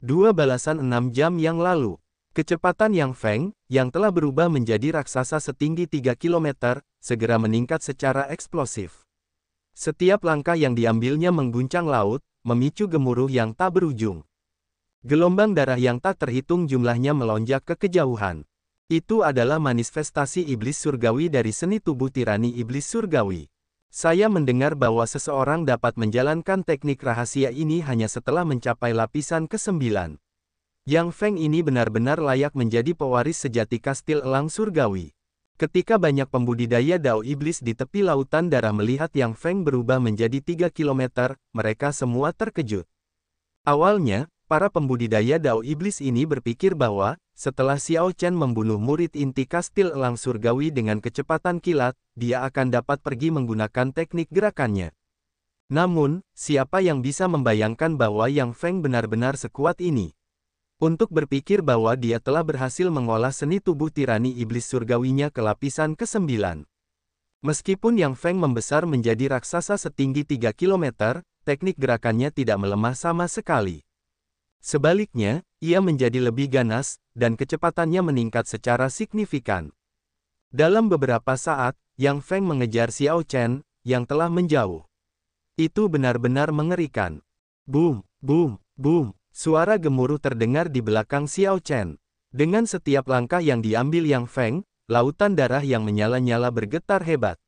Dua balasan 6 jam yang lalu. Kecepatan Yang Feng, yang telah berubah menjadi raksasa setinggi 3 kilometer, segera meningkat secara eksplosif. Setiap langkah yang diambilnya mengguncang laut, memicu gemuruh yang tak berujung. Gelombang darah yang tak terhitung jumlahnya melonjak ke kejauhan. Itu adalah manifestasi iblis surgawi dari seni tubuh tirani iblis surgawi. Saya mendengar bahwa seseorang dapat menjalankan teknik rahasia ini hanya setelah mencapai lapisan ke-9. Yang Feng ini benar-benar layak menjadi pewaris sejati kastil elang surgawi. Ketika banyak pembudidaya Dao Iblis di tepi lautan darah melihat Yang Feng berubah menjadi 3 kilometer, mereka semua terkejut. Awalnya, para pembudidaya Dao Iblis ini berpikir bahwa, setelah Xiao Chen membunuh murid inti kastil elang surgawi dengan kecepatan kilat, dia akan dapat pergi menggunakan teknik gerakannya. Namun, siapa yang bisa membayangkan bahwa Yang Feng benar-benar sekuat ini? Untuk berpikir bahwa dia telah berhasil mengolah seni tubuh tirani iblis surgawinya ke lapisan ke-9. Meskipun Yang Feng membesar menjadi raksasa setinggi 3 kilometer, teknik gerakannya tidak melemah sama sekali. Sebaliknya, ia menjadi lebih ganas, dan kecepatannya meningkat secara signifikan. Dalam beberapa saat, Yang Feng mengejar Xiao Chen, yang telah menjauh. Itu benar-benar mengerikan. Boom, boom, boom, suara gemuruh terdengar di belakang Xiao Chen. Dengan setiap langkah yang diambil Yang Feng, lautan darah yang menyala-nyala bergetar hebat.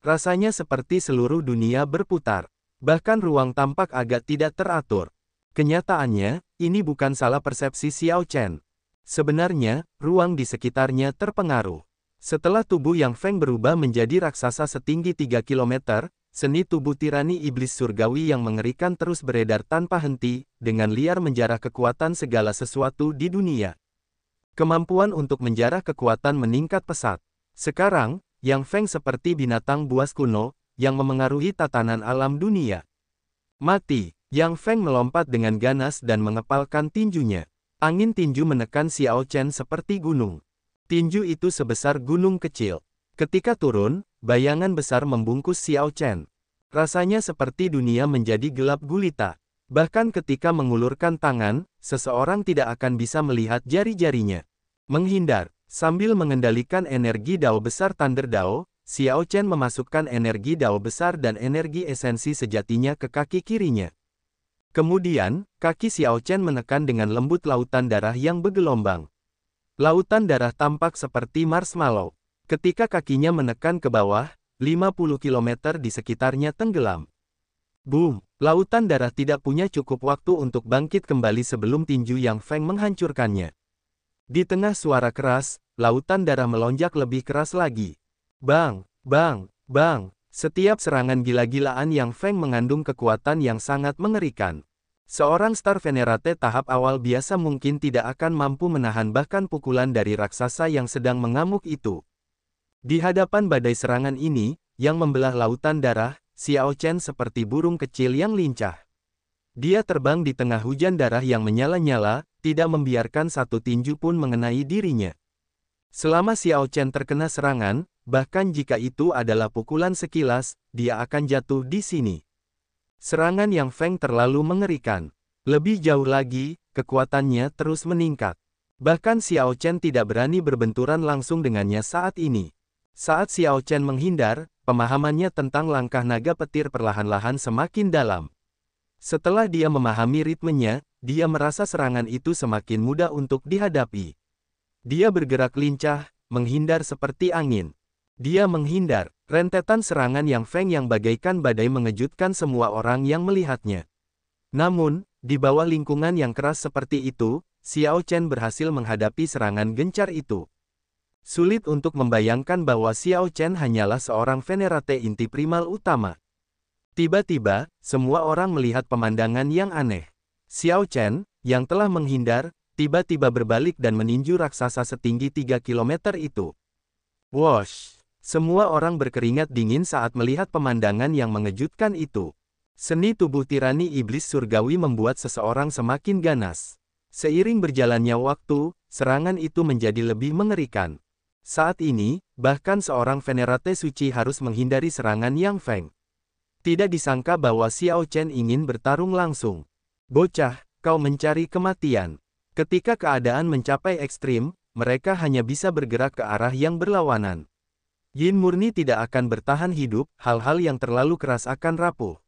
Rasanya seperti seluruh dunia berputar. Bahkan ruang tampak agak tidak teratur. Kenyataannya, ini bukan salah persepsi Xiao Chen. Sebenarnya, ruang di sekitarnya terpengaruh. Setelah tubuh Yang Feng berubah menjadi raksasa setinggi 3 kilometer, seni tubuh tirani iblis surgawi yang mengerikan terus beredar tanpa henti, dengan liar menjarah kekuatan segala sesuatu di dunia. Kemampuan untuk menjarah kekuatan meningkat pesat. Sekarang, Yang Feng seperti binatang buas kuno, yang memengaruhi tatanan alam dunia. Mati! Yang Feng melompat dengan ganas dan mengepalkan tinjunya. Angin tinju menekan Xiao Chen seperti gunung. Tinju itu sebesar gunung kecil. Ketika turun, bayangan besar membungkus Xiao Chen. Rasanya seperti dunia menjadi gelap gulita. Bahkan ketika mengulurkan tangan, seseorang tidak akan bisa melihat jari-jarinya. Menghindar. Sambil mengendalikan energi Dao besar Thunder Dao, Xiao Chen memasukkan energi Dao besar dan energi esensi sejatinya ke kaki kirinya. Kemudian, kaki Xiao Chen menekan dengan lembut lautan darah yang bergelombang. Lautan darah tampak seperti marshmallow. Ketika kakinya menekan ke bawah, 50 km di sekitarnya tenggelam. Boom! Lautan darah tidak punya cukup waktu untuk bangkit kembali sebelum tinju Yang Feng menghancurkannya. Di tengah suara keras, lautan darah melonjak lebih keras lagi. Bang! Bang! Bang! Setiap serangan gila-gilaan Yang Feng mengandung kekuatan yang sangat mengerikan. Seorang Star Venerate tahap awal biasa mungkin tidak akan mampu menahan bahkan pukulan dari raksasa yang sedang mengamuk itu. Di hadapan badai serangan ini, yang membelah lautan darah, Xiao Chen seperti burung kecil yang lincah. Dia terbang di tengah hujan darah yang menyala-nyala, tidak membiarkan satu tinju pun mengenai dirinya. Selama Xiao Chen terkena serangan, bahkan jika itu adalah pukulan sekilas, dia akan jatuh di sini. Serangan Yang Feng terlalu mengerikan. Lebih jauh lagi, kekuatannya terus meningkat. Bahkan Xiao Chen tidak berani berbenturan langsung dengannya saat ini. Saat Xiao Chen menghindar, pemahamannya tentang langkah naga petir perlahan-lahan semakin dalam. Setelah dia memahami ritmenya, dia merasa serangan itu semakin mudah untuk dihadapi. Dia bergerak lincah, menghindar seperti angin. Dia menghindar. Rentetan serangan Yang Feng yang bagaikan badai mengejutkan semua orang yang melihatnya. Namun, di bawah lingkungan yang keras seperti itu, Xiao Chen berhasil menghadapi serangan gencar itu. Sulit untuk membayangkan bahwa Xiao Chen hanyalah seorang Venerate inti primal utama. Tiba-tiba, semua orang melihat pemandangan yang aneh. Xiao Chen, yang telah menghindar, tiba-tiba berbalik dan meninju raksasa setinggi 3 km itu. Wosh! Semua orang berkeringat dingin saat melihat pemandangan yang mengejutkan itu. Seni tubuh tirani iblis surgawi membuat seseorang semakin ganas. Seiring berjalannya waktu, serangan itu menjadi lebih mengerikan. Saat ini, bahkan seorang Venerate suci harus menghindari serangan Yang Feng. Tidak disangka bahwa Xiao Chen ingin bertarung langsung. Bocah, kau mencari kematian. Ketika keadaan mencapai ekstrim, mereka hanya bisa bergerak ke arah yang berlawanan. Yin murni tidak akan bertahan hidup, hal-hal yang terlalu keras akan rapuh.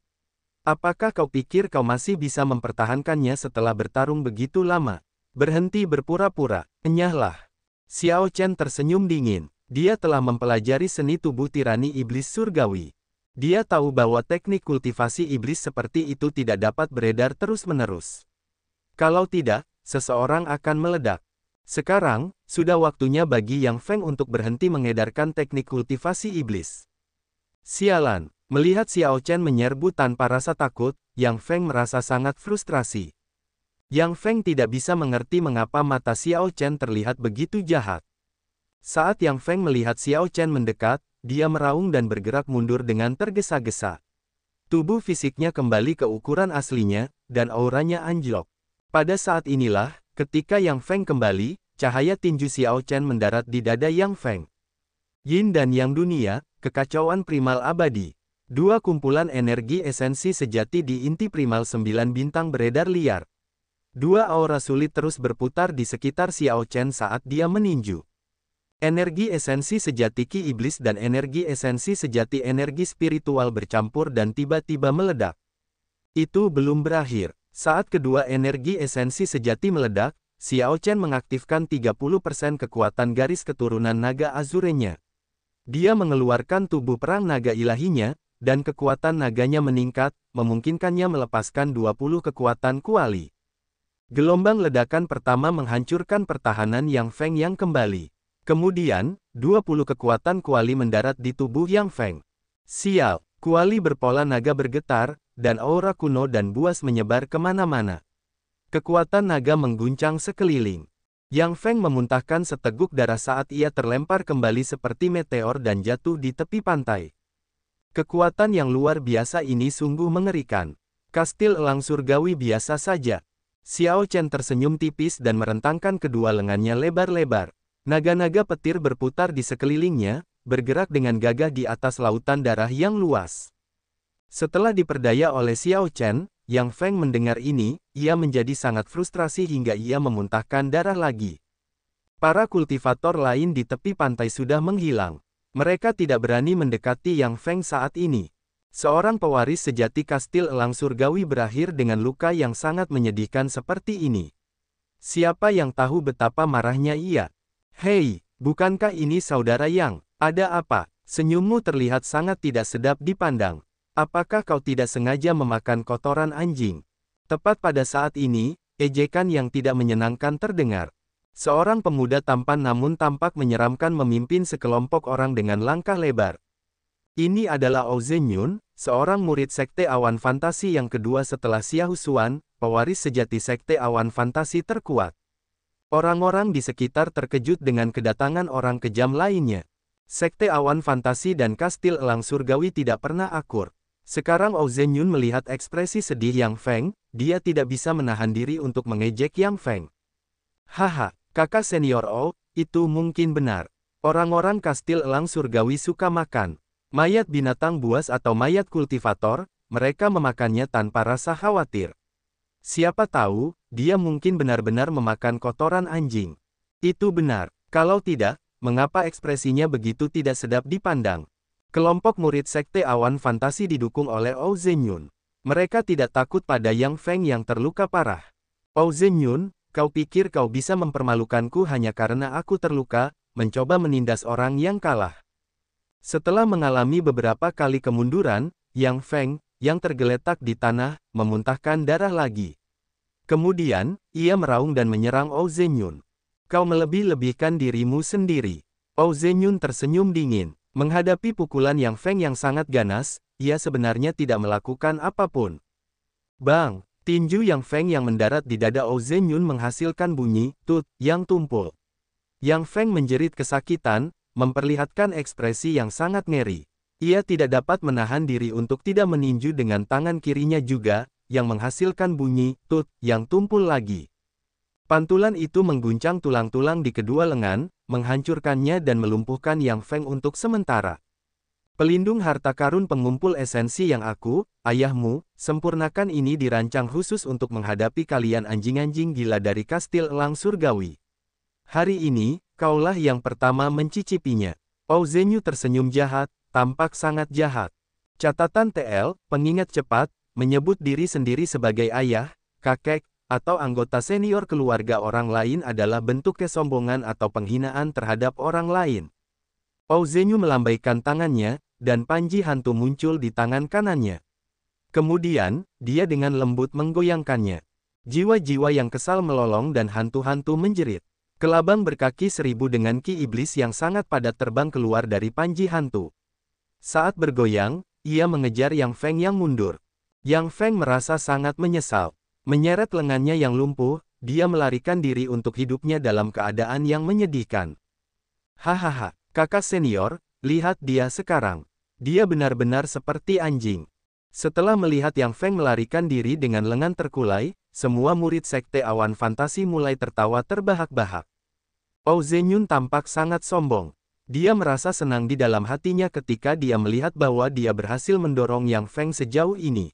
Apakah kau pikir kau masih bisa mempertahankannya setelah bertarung begitu lama? Berhenti berpura-pura, enyahlah. Xiao Chen tersenyum dingin. Dia telah mempelajari seni tubuh tirani iblis surgawi. Dia tahu bahwa teknik kultivasi iblis seperti itu tidak dapat beredar terus-menerus. Kalau tidak, seseorang akan meledak. Sekarang, sudah waktunya bagi Yang Feng untuk berhenti mengedarkan teknik kultivasi iblis. Sialan, melihat Xiao Chen menyerbu tanpa rasa takut, Yang Feng merasa sangat frustrasi. Yang Feng tidak bisa mengerti mengapa mata Xiao Chen terlihat begitu jahat. Saat Yang Feng melihat Xiao Chen mendekat, dia meraung dan bergerak mundur dengan tergesa-gesa. Tubuh fisiknya kembali ke ukuran aslinya, dan auranya anjlok. Pada saat inilah, ketika Yang Feng kembali, cahaya tinju Xiao Chen mendarat di dada Yang Feng. Yin dan Yang dunia, kekacauan primal abadi. Dua kumpulan energi esensi sejati di inti primal 9 bintang beredar liar. Dua aura sulit terus berputar di sekitar Xiao Chen saat dia meninju. Energi esensi sejati ki iblis dan energi esensi sejati energi spiritual bercampur dan tiba-tiba meledak. Itu belum berakhir. Saat kedua energi esensi sejati meledak, Xiao Chen mengaktifkan 30% kekuatan garis keturunan naga azurenya. Dia mengeluarkan tubuh perang naga ilahinya, dan kekuatan naganya meningkat, memungkinkannya melepaskan 20 kekuatan kuali. Gelombang ledakan pertama menghancurkan pertahanan Yang Feng yang kembali. Kemudian, 20 kekuatan kuali mendarat di tubuh Yang Feng. Sial, kuali berpola naga bergetar, dan aura kuno dan buas menyebar kemana-mana. Kekuatan naga mengguncang sekeliling. Yang Feng memuntahkan seteguk darah saat ia terlempar kembali seperti meteor dan jatuh di tepi pantai. Kekuatan yang luar biasa ini sungguh mengerikan. Kastil elang surgawi biasa saja. Xiao Chen tersenyum tipis dan merentangkan kedua lengannya lebar-lebar. Naga-naga petir berputar di sekelilingnya, bergerak dengan gagah di atas lautan darah yang luas. Setelah diperdaya oleh Xiao Chen, Yang Feng mendengar ini, ia menjadi sangat frustrasi hingga ia memuntahkan darah lagi. Para kultivator lain di tepi pantai sudah menghilang. Mereka tidak berani mendekati Yang Feng saat ini. Seorang pewaris sejati kastil elang surgawi berakhir dengan luka yang sangat menyedihkan seperti ini. Siapa yang tahu betapa marahnya ia? Hei, bukankah ini saudara Yang? Ada apa? Senyummu terlihat sangat tidak sedap dipandang. Apakah kau tidak sengaja memakan kotoran anjing? Tepat pada saat ini, ejekan yang tidak menyenangkan terdengar. Seorang pemuda tampan namun tampak menyeramkan memimpin sekelompok orang dengan langkah lebar. Ini adalah Ou Zenyun, seorang murid Sekte Awan Fantasi yang kedua setelah Xia Husuan, pewaris sejati Sekte Awan Fantasi terkuat. Orang-orang di sekitar terkejut dengan kedatangan orang kejam lainnya. Sekte Awan Fantasi dan Kastil Elang Surgawi tidak pernah akur. Sekarang Ou Zenyun melihat ekspresi sedih Yang Feng, dia tidak bisa menahan diri untuk mengejek Yang Feng. Haha, kakak senior Ou, itu mungkin benar. Orang-orang Kastil Elang Surgawi suka makan mayat binatang buas atau mayat kultivator, mereka memakannya tanpa rasa khawatir. Siapa tahu, dia mungkin benar-benar memakan kotoran anjing. Itu benar. Kalau tidak, mengapa ekspresinya begitu tidak sedap dipandang? Kelompok murid Sekte Awan Fantasi didukung oleh Ou Zenyun. Mereka tidak takut pada Yang Feng yang terluka parah. Ou Zenyun, kau pikir kau bisa mempermalukanku hanya karena aku terluka, mencoba menindas orang yang kalah. Setelah mengalami beberapa kali kemunduran, Yang Feng, yang tergeletak di tanah, memuntahkan darah lagi. Kemudian, ia meraung dan menyerang Ou Zenyun. Kau melebih-lebihkan dirimu sendiri. Ou Zenyun tersenyum dingin. Menghadapi pukulan Yang Feng yang sangat ganas, ia sebenarnya tidak melakukan apapun. Bang! Tinju Yang Feng yang mendarat di dada Ou Zenyun menghasilkan bunyi, tut, yang tumpul. Yang Feng menjerit kesakitan, memperlihatkan ekspresi yang sangat ngeri. Ia tidak dapat menahan diri untuk tidak meninju dengan tangan kirinya juga, yang menghasilkan bunyi, tut, yang tumpul lagi. Pantulan itu mengguncang tulang-tulang di kedua lengan, menghancurkannya dan melumpuhkan Yang Feng untuk sementara. Pelindung harta karun pengumpul esensi yang aku, ayahmu, sempurnakan ini dirancang khusus untuk menghadapi kalian anjing-anjing gila dari kastil elang surgawi. Hari ini, kaulah yang pertama mencicipinya. Pao Zhenyu tersenyum jahat, tampak sangat jahat. Catatan TL, pengingat cepat, menyebut diri sendiri sebagai ayah, kakek, atau anggota senior keluarga orang lain adalah bentuk kesombongan atau penghinaan terhadap orang lain. Pao Zhenyu melambaikan tangannya, dan panji hantu muncul di tangan kanannya. Kemudian, dia dengan lembut menggoyangkannya. Jiwa-jiwa yang kesal melolong dan hantu-hantu menjerit. Kelabang berkaki 1000 dengan ki iblis yang sangat padat terbang keluar dari panji hantu. Saat bergoyang, ia mengejar Yang Feng yang mundur. Yang Feng merasa sangat menyesal. Menyeret lengannya yang lumpuh, dia melarikan diri untuk hidupnya dalam keadaan yang menyedihkan. Hahaha, kakak senior, lihat dia sekarang. Dia benar-benar seperti anjing. Setelah melihat Yang Feng melarikan diri dengan lengan terkulai, semua murid sekte awan fantasi mulai tertawa terbahak-bahak. Pao Zhenyu tampak sangat sombong. Dia merasa senang di dalam hatinya ketika dia melihat bahwa dia berhasil mendorong Yang Feng sejauh ini.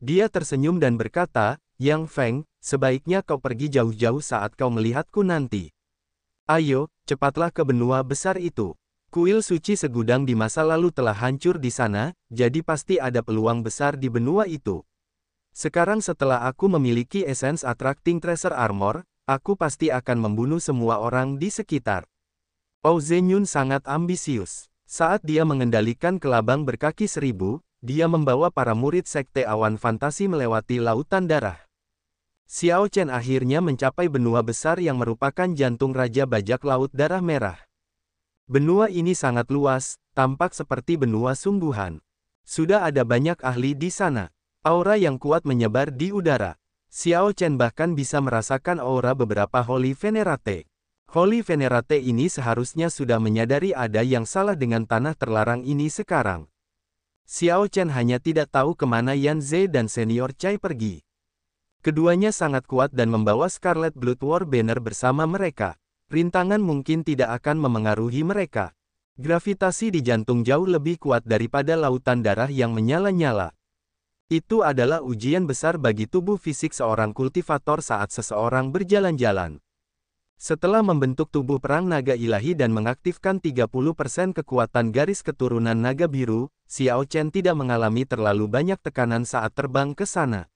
Dia tersenyum dan berkata, Yang Feng, sebaiknya kau pergi jauh-jauh saat kau melihatku nanti. Ayo, cepatlah ke benua besar itu. Kuil suci segudang di masa lalu telah hancur di sana, jadi pasti ada peluang besar di benua itu. Sekarang setelah aku memiliki Essence Attracting Treasure Armor, aku pasti akan membunuh semua orang di sekitar. Pao Zhenyu sangat ambisius. Saat dia mengendalikan kelabang berkaki 1000, dia membawa para murid sekte awan fantasi melewati lautan darah. Xiao Chen akhirnya mencapai benua besar yang merupakan jantung Raja Bajak Laut Darah Merah. Benua ini sangat luas, tampak seperti benua sungguhan. Sudah ada banyak ahli di sana. Aura yang kuat menyebar di udara. Xiao Chen bahkan bisa merasakan aura beberapa Holy Venerate. Holy Venerate ini seharusnya sudah menyadari ada yang salah dengan tanah terlarang ini sekarang. Xiao Chen hanya tidak tahu kemana Yan Ze dan Senior Chai pergi. Keduanya sangat kuat dan membawa Scarlet Blood War Banner bersama mereka. Rintangan mungkin tidak akan memengaruhi mereka. Gravitasi di jantung jauh lebih kuat daripada lautan darah yang menyala-nyala. Itu adalah ujian besar bagi tubuh fisik seorang kultivator saat seseorang berjalan-jalan. Setelah membentuk tubuh perang naga ilahi dan mengaktifkan 30% kekuatan garis keturunan naga biru, Xiao Chen tidak mengalami terlalu banyak tekanan saat terbang ke sana.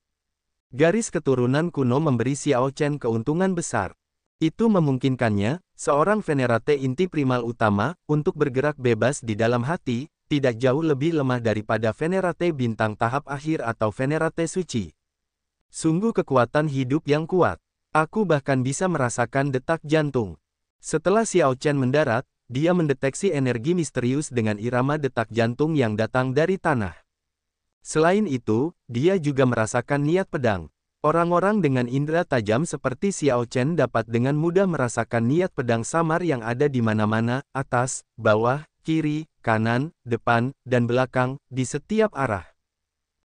Garis keturunan kuno memberi Xiao Chen keuntungan besar. Itu memungkinkannya, seorang Venerate inti primal utama, untuk bergerak bebas di dalam hati, tidak jauh lebih lemah daripada Venerate bintang tahap akhir atau Venerate suci. Sungguh kekuatan hidup yang kuat. Aku bahkan bisa merasakan detak jantung. Setelah Xiao Chen mendarat, dia mendeteksi energi misterius dengan irama detak jantung yang datang dari tanah. Selain itu, dia juga merasakan niat pedang. Orang-orang dengan indera tajam seperti Xiao Chen dapat dengan mudah merasakan niat pedang samar yang ada di mana-mana, atas, bawah, kiri, kanan, depan, dan belakang, di setiap arah.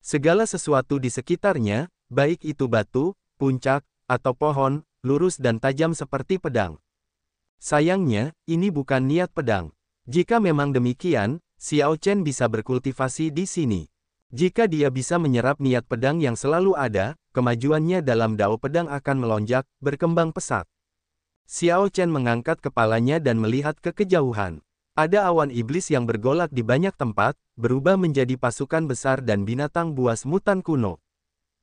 Segala sesuatu di sekitarnya, baik itu batu, puncak, atau pohon, lurus dan tajam seperti pedang. Sayangnya, ini bukan niat pedang. Jika memang demikian, Xiao Chen bisa berkultivasi di sini. Jika dia bisa menyerap niat pedang yang selalu ada, kemajuannya dalam dao pedang akan melonjak, berkembang pesat. Xiao Chen mengangkat kepalanya dan melihat ke kejauhan. Ada awan iblis yang bergolak di banyak tempat, berubah menjadi pasukan besar dan binatang buas mutan kuno.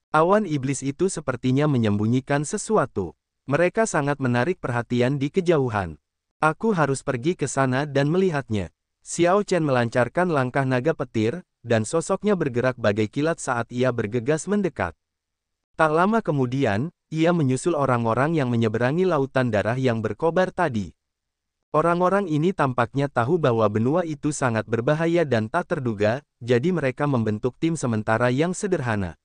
Awan iblis itu sepertinya menyembunyikan sesuatu. Mereka sangat menarik perhatian di kejauhan. Aku harus pergi ke sana dan melihatnya. Xiao Chen melancarkan langkah naga petir, dan sosoknya bergerak bagai kilat saat ia bergegas mendekat. Tak lama kemudian, ia menyusul orang-orang yang menyeberangi lautan darah yang berkobar tadi. Orang-orang ini tampaknya tahu bahwa benua itu sangat berbahaya dan tak terduga, jadi mereka membentuk tim sementara yang sederhana.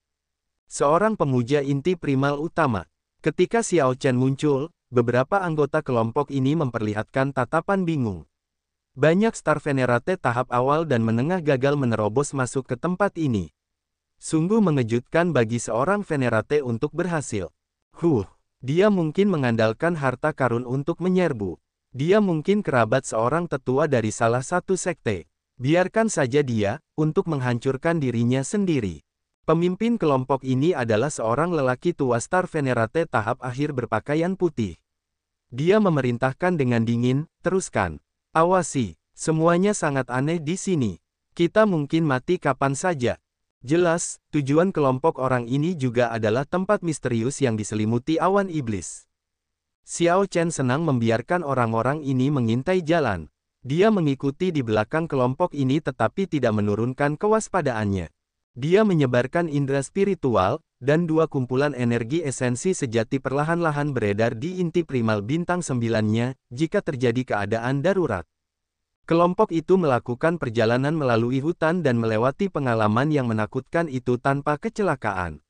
Seorang pemuja inti primal utama. Ketika Xiao Chen muncul, beberapa anggota kelompok ini memperlihatkan tatapan bingung. Banyak Star Venerate tahap awal dan menengah gagal menerobos masuk ke tempat ini. Sungguh mengejutkan bagi seorang Venerate untuk berhasil. Dia mungkin mengandalkan harta karun untuk menyerbu. Dia mungkin kerabat seorang tetua dari salah satu sekte. Biarkan saja dia, untuk menghancurkan dirinya sendiri. Pemimpin kelompok ini adalah seorang lelaki tua Star Venerate tahap akhir berpakaian putih. Dia memerintahkan dengan dingin, teruskan. Awasi, semuanya sangat aneh di sini. Kita mungkin mati kapan saja. Jelas, tujuan kelompok orang ini juga adalah tempat misterius yang diselimuti awan iblis. Xiao Chen senang membiarkan orang-orang ini mengintai jalan. Dia mengikuti di belakang kelompok ini tetapi tidak menurunkan kewaspadaannya. Dia menyebarkan indera spiritual, dan dua kumpulan energi esensi sejati perlahan-lahan beredar di inti primal bintang 9-nya, jika terjadi keadaan darurat. Kelompok itu melakukan perjalanan melalui hutan dan melewati pengalaman yang menakutkan itu tanpa kecelakaan.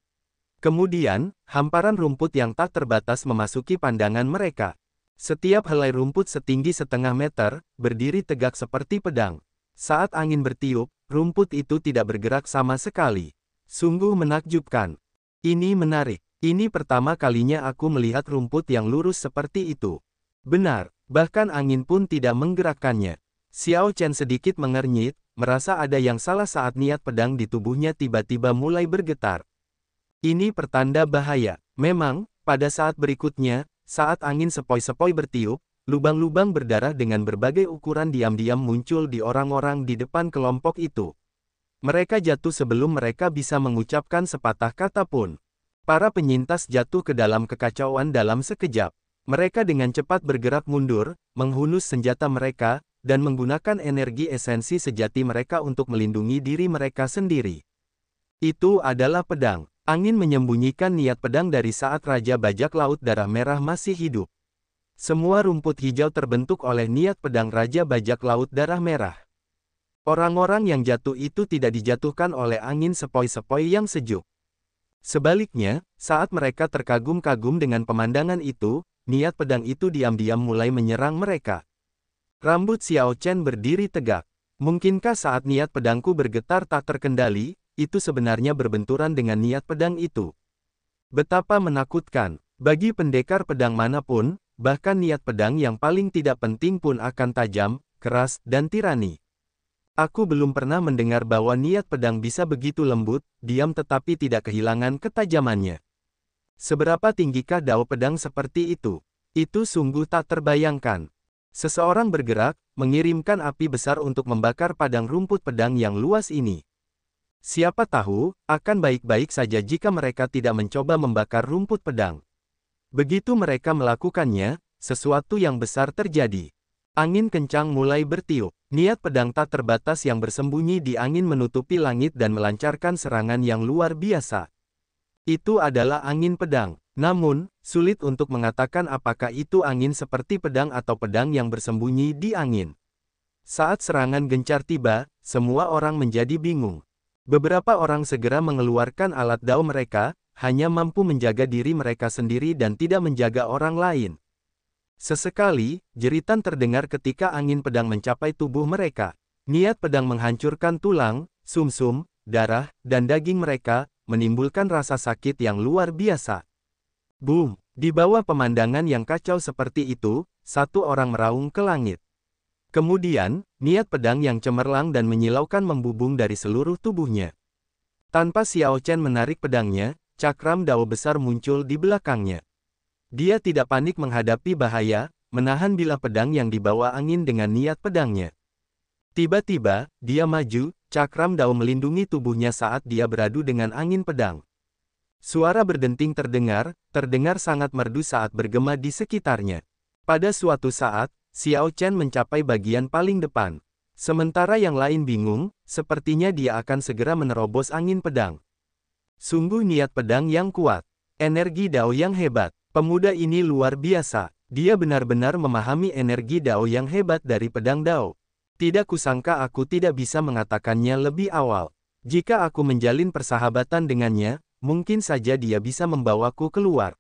Kemudian, hamparan rumput yang tak terbatas memasuki pandangan mereka. Setiap helai rumput setinggi setengah meter, berdiri tegak seperti pedang. Saat angin bertiup, rumput itu tidak bergerak sama sekali. Sungguh menakjubkan. Ini menarik. Ini pertama kalinya aku melihat rumput yang lurus seperti itu. Benar, bahkan angin pun tidak menggerakkannya. Xiao Chen sedikit mengernyit, merasa ada yang salah saat niat pedang di tubuhnya tiba-tiba mulai bergetar. Ini pertanda bahaya. Memang, pada saat berikutnya, saat angin sepoi-sepoi bertiup, lubang-lubang berdarah dengan berbagai ukuran diam-diam muncul di orang-orang di depan kelompok itu. Mereka jatuh sebelum mereka bisa mengucapkan sepatah kata pun. Para penyintas jatuh ke dalam kekacauan dalam sekejap. Mereka dengan cepat bergerak mundur, menghunus senjata mereka, dan menggunakan energi esensi sejati mereka untuk melindungi diri mereka sendiri. Itu adalah pedang. Angin menyembunyikan niat pedang dari saat Raja Bajak Laut Darah Merah masih hidup. Semua rumput hijau terbentuk oleh niat pedang Raja Bajak Laut Darah Merah. Orang-orang yang jatuh itu tidak dijatuhkan oleh angin sepoi-sepoi yang sejuk. Sebaliknya, saat mereka terkagum-kagum dengan pemandangan itu, niat pedang itu diam-diam mulai menyerang mereka. Rambut Xiao Chen berdiri tegak. Mungkinkah saat niat pedangku bergetar tak terkendali, itu sebenarnya berbenturan dengan niat pedang itu? Betapa menakutkan. Bagi pendekar pedang manapun, bahkan niat pedang yang paling tidak penting pun akan tajam, keras, dan tirani. Aku belum pernah mendengar bahwa niat pedang bisa begitu lembut, diam tetapi tidak kehilangan ketajamannya. Seberapa tinggikah dao pedang seperti itu? Itu sungguh tak terbayangkan. Seseorang bergerak, mengirimkan api besar untuk membakar padang rumput pedang yang luas ini. Siapa tahu, akan baik-baik saja jika mereka tidak mencoba membakar rumput pedang. Begitu mereka melakukannya, sesuatu yang besar terjadi. Angin kencang mulai bertiup. Niat pedang tak terbatas yang bersembunyi di angin menutupi langit dan melancarkan serangan yang luar biasa. Itu adalah angin pedang. Namun, sulit untuk mengatakan apakah itu angin seperti pedang atau pedang yang bersembunyi di angin. Saat serangan gencar tiba, semua orang menjadi bingung. Beberapa orang segera mengeluarkan alat dao mereka, hanya mampu menjaga diri mereka sendiri dan tidak menjaga orang lain. Sesekali, jeritan terdengar ketika angin pedang mencapai tubuh mereka. Niat pedang menghancurkan tulang, sumsum, darah, dan daging mereka, menimbulkan rasa sakit yang luar biasa. Boom! Di bawah pemandangan yang kacau seperti itu, satu orang meraung ke langit. Kemudian, niat pedang yang cemerlang dan menyilaukan membubung dari seluruh tubuhnya. Tanpa Xiao Chen menarik pedangnya, cakram dao besar muncul di belakangnya. Dia tidak panik menghadapi bahaya, menahan bilah pedang yang dibawa angin dengan niat pedangnya. Tiba-tiba, dia maju, cakram dao melindungi tubuhnya saat dia beradu dengan angin pedang. Suara berdenting terdengar sangat merdu saat bergema di sekitarnya. Pada suatu saat, Xiao Chen mencapai bagian paling depan. Sementara yang lain bingung, sepertinya dia akan segera menerobos angin pedang. Sungguh niat pedang yang kuat. Energi dao yang hebat. Pemuda ini luar biasa. Dia benar-benar memahami energi dao yang hebat dari pedang dao. Tidak kusangka aku tidak bisa mengatakannya lebih awal. Jika aku menjalin persahabatan dengannya, mungkin saja dia bisa membawaku keluar.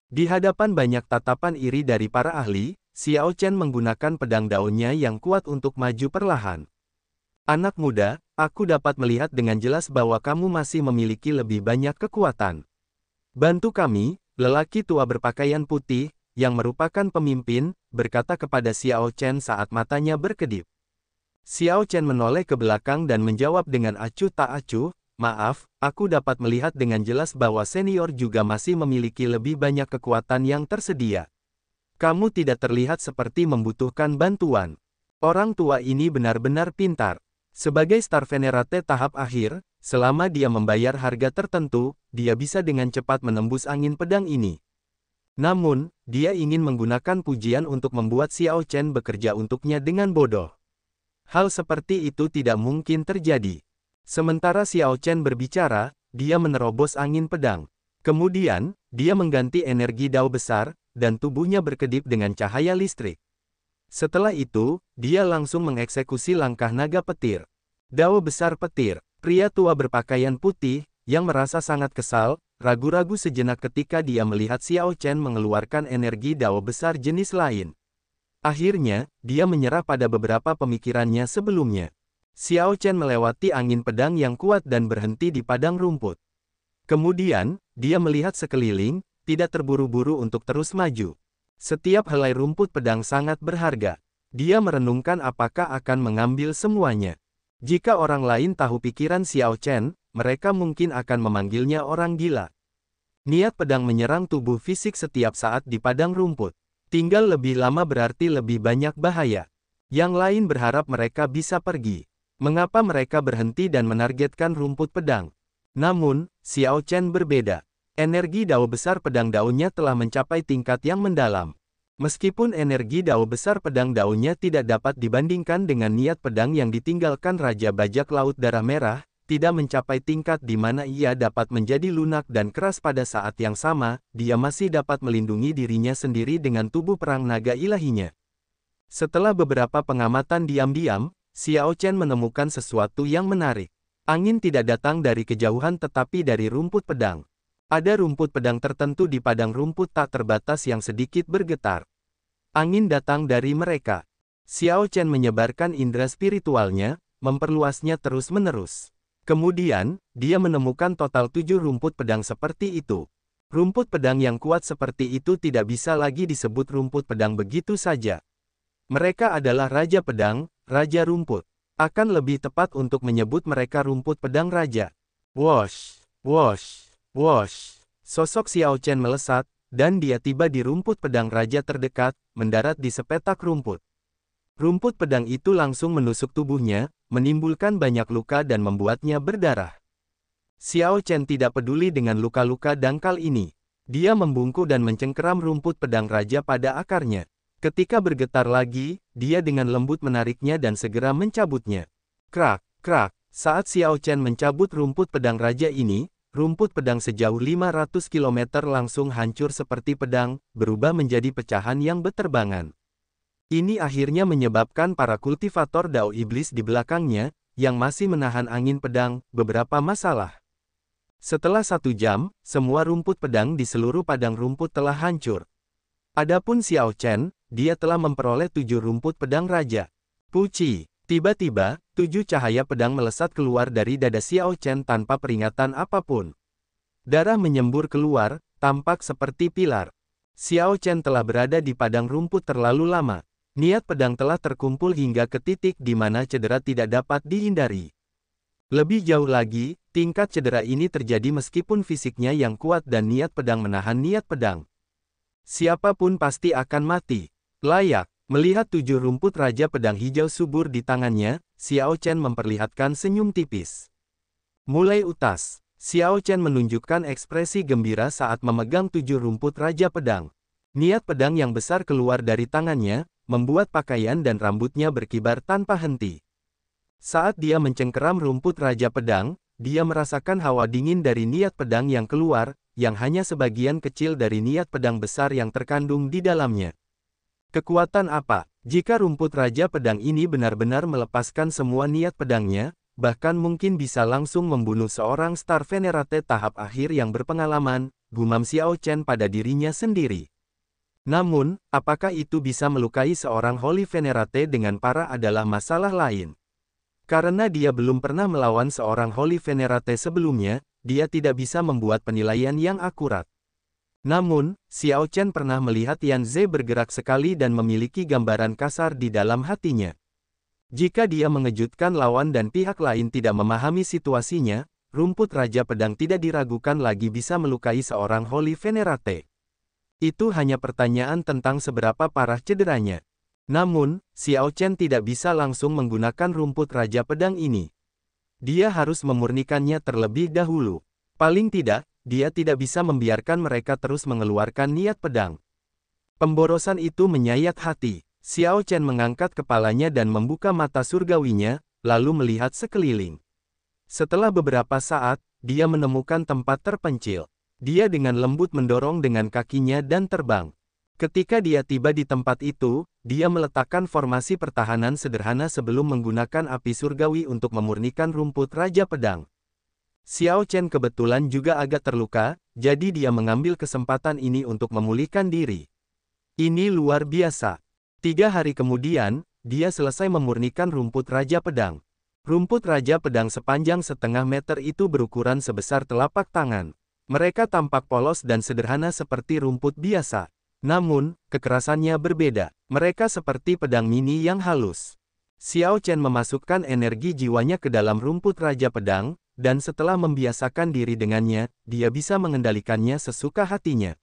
Di hadapan banyak tatapan iri dari para ahli, Xiao Chen menggunakan pedang daunnya yang kuat untuk maju perlahan. Anak muda, aku dapat melihat dengan jelas bahwa kamu masih memiliki lebih banyak kekuatan. Bantu kami, lelaki tua berpakaian putih, yang merupakan pemimpin, berkata kepada Xiao Chen saat matanya berkedip. Xiao Chen menoleh ke belakang dan menjawab dengan acuh tak acuh, "Maaf, aku dapat melihat dengan jelas bahwa senior juga masih memiliki lebih banyak kekuatan yang tersedia. Kamu tidak terlihat seperti membutuhkan bantuan." Orang tua ini benar-benar pintar. Sebagai Star Venerate tahap akhir, selama dia membayar harga tertentu, dia bisa dengan cepat menembus angin pedang ini. Namun, dia ingin menggunakan pujian untuk membuat Xiao Chen bekerja untuknya dengan bodoh. Hal seperti itu tidak mungkin terjadi. Sementara Xiao Chen berbicara, dia menerobos angin pedang. Kemudian, dia mengganti energi dao besar, dan tubuhnya berkedip dengan cahaya listrik. Setelah itu, dia langsung mengeksekusi langkah naga petir. Dao besar petir. Pria tua berpakaian putih, yang merasa sangat kesal, ragu-ragu sejenak ketika dia melihat Xiao Chen mengeluarkan energi dao besar jenis lain. Akhirnya, dia menyerah pada beberapa pemikirannya sebelumnya. Xiao Chen melewati angin pedang yang kuat dan berhenti di padang rumput. Kemudian, dia melihat sekeliling, tidak terburu-buru untuk terus maju. Setiap helai rumput pedang sangat berharga. Dia merenungkan apakah akan mengambil semuanya. Jika orang lain tahu pikiran Xiao Chen, mereka mungkin akan memanggilnya orang gila. Niat pedang menyerang tubuh fisik setiap saat di padang rumput. Tinggal lebih lama berarti lebih banyak bahaya. Yang lain berharap mereka bisa pergi. Mengapa mereka berhenti dan menargetkan rumput pedang? Namun, Xiao Chen berbeda. Energi dao besar pedang daunnya telah mencapai tingkat yang mendalam. Meskipun energi dao besar pedang daunnya tidak dapat dibandingkan dengan niat pedang yang ditinggalkan Raja Bajak Laut Darah Merah, tidak mencapai tingkat di mana ia dapat menjadi lunak dan keras pada saat yang sama, dia masih dapat melindungi dirinya sendiri dengan tubuh perang naga ilahinya. Setelah beberapa pengamatan diam-diam, Xiao Chen menemukan sesuatu yang menarik. Angin tidak datang dari kejauhan tetapi dari rumput pedang. Ada rumput pedang tertentu di padang rumput tak terbatas yang sedikit bergetar. Angin datang dari mereka. Xiao Chen menyebarkan indera spiritualnya, memperluasnya terus-menerus. Kemudian, dia menemukan total 7 rumput pedang seperti itu. Rumput pedang yang kuat seperti itu tidak bisa lagi disebut rumput pedang begitu saja. Mereka adalah Raja Pedang, Raja Rumput. Akan lebih tepat untuk menyebut mereka rumput pedang raja. Wosh, wosh, wosh. Sosok Xiao Chen melesat, dan dia tiba di rumput pedang raja terdekat, mendarat di sepetak rumput. Rumput pedang itu langsung menusuk tubuhnya, menimbulkan banyak luka dan membuatnya berdarah. Xiao Chen tidak peduli dengan luka-luka dangkal ini. Dia membungkuk dan mencengkeram rumput pedang raja pada akarnya. Ketika bergetar lagi, dia dengan lembut menariknya dan segera mencabutnya. Krak, krak. Saat Xiao Chen mencabut rumput pedang raja ini, rumput pedang sejauh 500 km langsung hancur seperti pedang, berubah menjadi pecahan yang berterbangan. Ini akhirnya menyebabkan para kultivator dao iblis di belakangnya, yang masih menahan angin pedang, beberapa masalah. Setelah 1 jam, semua rumput pedang di seluruh padang rumput telah hancur. Adapun Xiao Chen, dia telah memperoleh 7 rumput pedang raja. Puci! Tiba-tiba, 7 cahaya pedang melesat keluar dari dada Xiao Chen tanpa peringatan apapun. Darah menyembur keluar, tampak seperti pilar. Xiao Chen telah berada di padang rumput terlalu lama. Niat pedang telah terkumpul hingga ke titik di mana cedera tidak dapat dihindari. Lebih jauh lagi, tingkat cedera ini terjadi meskipun fisiknya yang kuat dan niat pedang menahan niat pedang. Siapapun pasti akan mati. Layak. Melihat 7 rumput raja pedang hijau subur di tangannya, Xiao Chen memperlihatkan senyum tipis. Mulai utas. Xiao Chen menunjukkan ekspresi gembira saat memegang 7 rumput raja pedang. Niat pedang yang besar keluar dari tangannya, membuat pakaian dan rambutnya berkibar tanpa henti. Saat dia mencengkeram rumput Raja Pedang, dia merasakan hawa dingin dari niat pedang yang keluar, yang hanya sebagian kecil dari niat pedang besar yang terkandung di dalamnya. Kekuatan apa? Jika rumput Raja Pedang ini benar-benar melepaskan semua niat pedangnya, bahkan mungkin bisa langsung membunuh seorang Star Venerate tahap akhir yang berpengalaman, gumam Xiao Chen pada dirinya sendiri. Namun, apakah itu bisa melukai seorang Holy Venerate dengan parah adalah masalah lain. Karena dia belum pernah melawan seorang Holy Venerate sebelumnya, dia tidak bisa membuat penilaian yang akurat. Namun, Xiao Chen pernah melihat Yan Ze bergerak sekali dan memiliki gambaran kasar di dalam hatinya. Jika dia mengejutkan lawan dan pihak lain tidak memahami situasinya, rumput Raja Pedang tidak diragukan lagi bisa melukai seorang Holy Venerate. Itu hanya pertanyaan tentang seberapa parah cederanya. Namun, Xiao Chen tidak bisa langsung menggunakan rumput Raja Pedang ini. Dia harus memurnikannya terlebih dahulu. Paling tidak, dia tidak bisa membiarkan mereka terus mengeluarkan niat pedang. Pemborosan itu menyayat hati. Xiao Chen mengangkat kepalanya dan membuka mata surgawinya, lalu melihat sekeliling. Setelah beberapa saat, dia menemukan tempat terpencil. Dia dengan lembut mendorong dengan kakinya dan terbang. Ketika dia tiba di tempat itu, dia meletakkan formasi pertahanan sederhana sebelum menggunakan api surgawi untuk memurnikan rumput Raja Pedang. Xiao Chen kebetulan juga agak terluka, jadi dia mengambil kesempatan ini untuk memulihkan diri. Ini luar biasa. 3 hari kemudian, dia selesai memurnikan rumput Raja Pedang. Rumput Raja Pedang sepanjang setengah meter itu berukuran sebesar telapak tangan. Mereka tampak polos dan sederhana seperti rumput biasa. Namun, kekerasannya berbeda. Mereka seperti pedang mini yang halus. Xiao Chen memasukkan energi jiwanya ke dalam rumput Raja Pedang, dan setelah membiasakan diri dengannya, dia bisa mengendalikannya sesuka hatinya.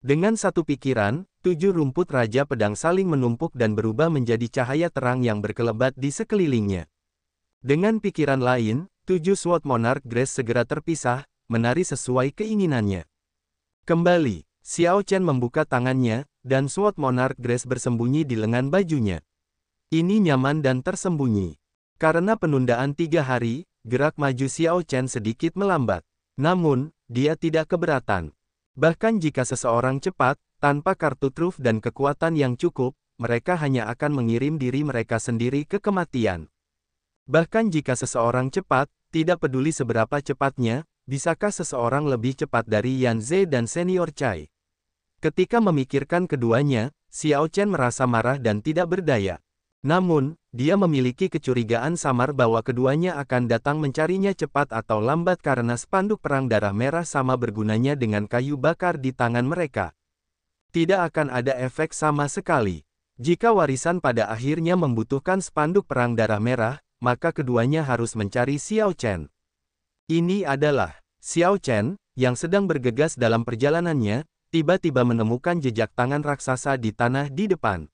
Dengan satu pikiran, 7 rumput Raja Pedang saling menumpuk dan berubah menjadi cahaya terang yang berkelebat di sekelilingnya. Dengan pikiran lain, 7 Sword Monarch Grace segera terpisah, menari sesuai keinginannya. Kembali, Xiao Chen membuka tangannya, dan Sword Monarch Grace bersembunyi di lengan bajunya. Ini nyaman dan tersembunyi. Karena penundaan 3 hari, gerak maju Xiao Chen sedikit melambat. Namun, dia tidak keberatan. Bahkan jika seseorang cepat, tanpa kartu truf dan kekuatan yang cukup, mereka hanya akan mengirim diri mereka sendiri ke kematian. Bahkan jika seseorang cepat, tidak peduli seberapa cepatnya, bisakah seseorang lebih cepat dari Yan Ze dan Senior Chai? Ketika memikirkan keduanya, Xiao Chen merasa marah dan tidak berdaya. Namun, dia memiliki kecurigaan samar bahwa keduanya akan datang mencarinya cepat atau lambat karena spanduk perang darah merah sama bergunanya dengan kayu bakar di tangan mereka. Tidak akan ada efek sama sekali. Jika warisan pada akhirnya membutuhkan spanduk perang darah merah, maka keduanya harus mencari Xiao Chen. Ini adalah Xiao Chen, yang sedang bergegas dalam perjalanannya, tiba-tiba menemukan jejak tangan raksasa di tanah di depan.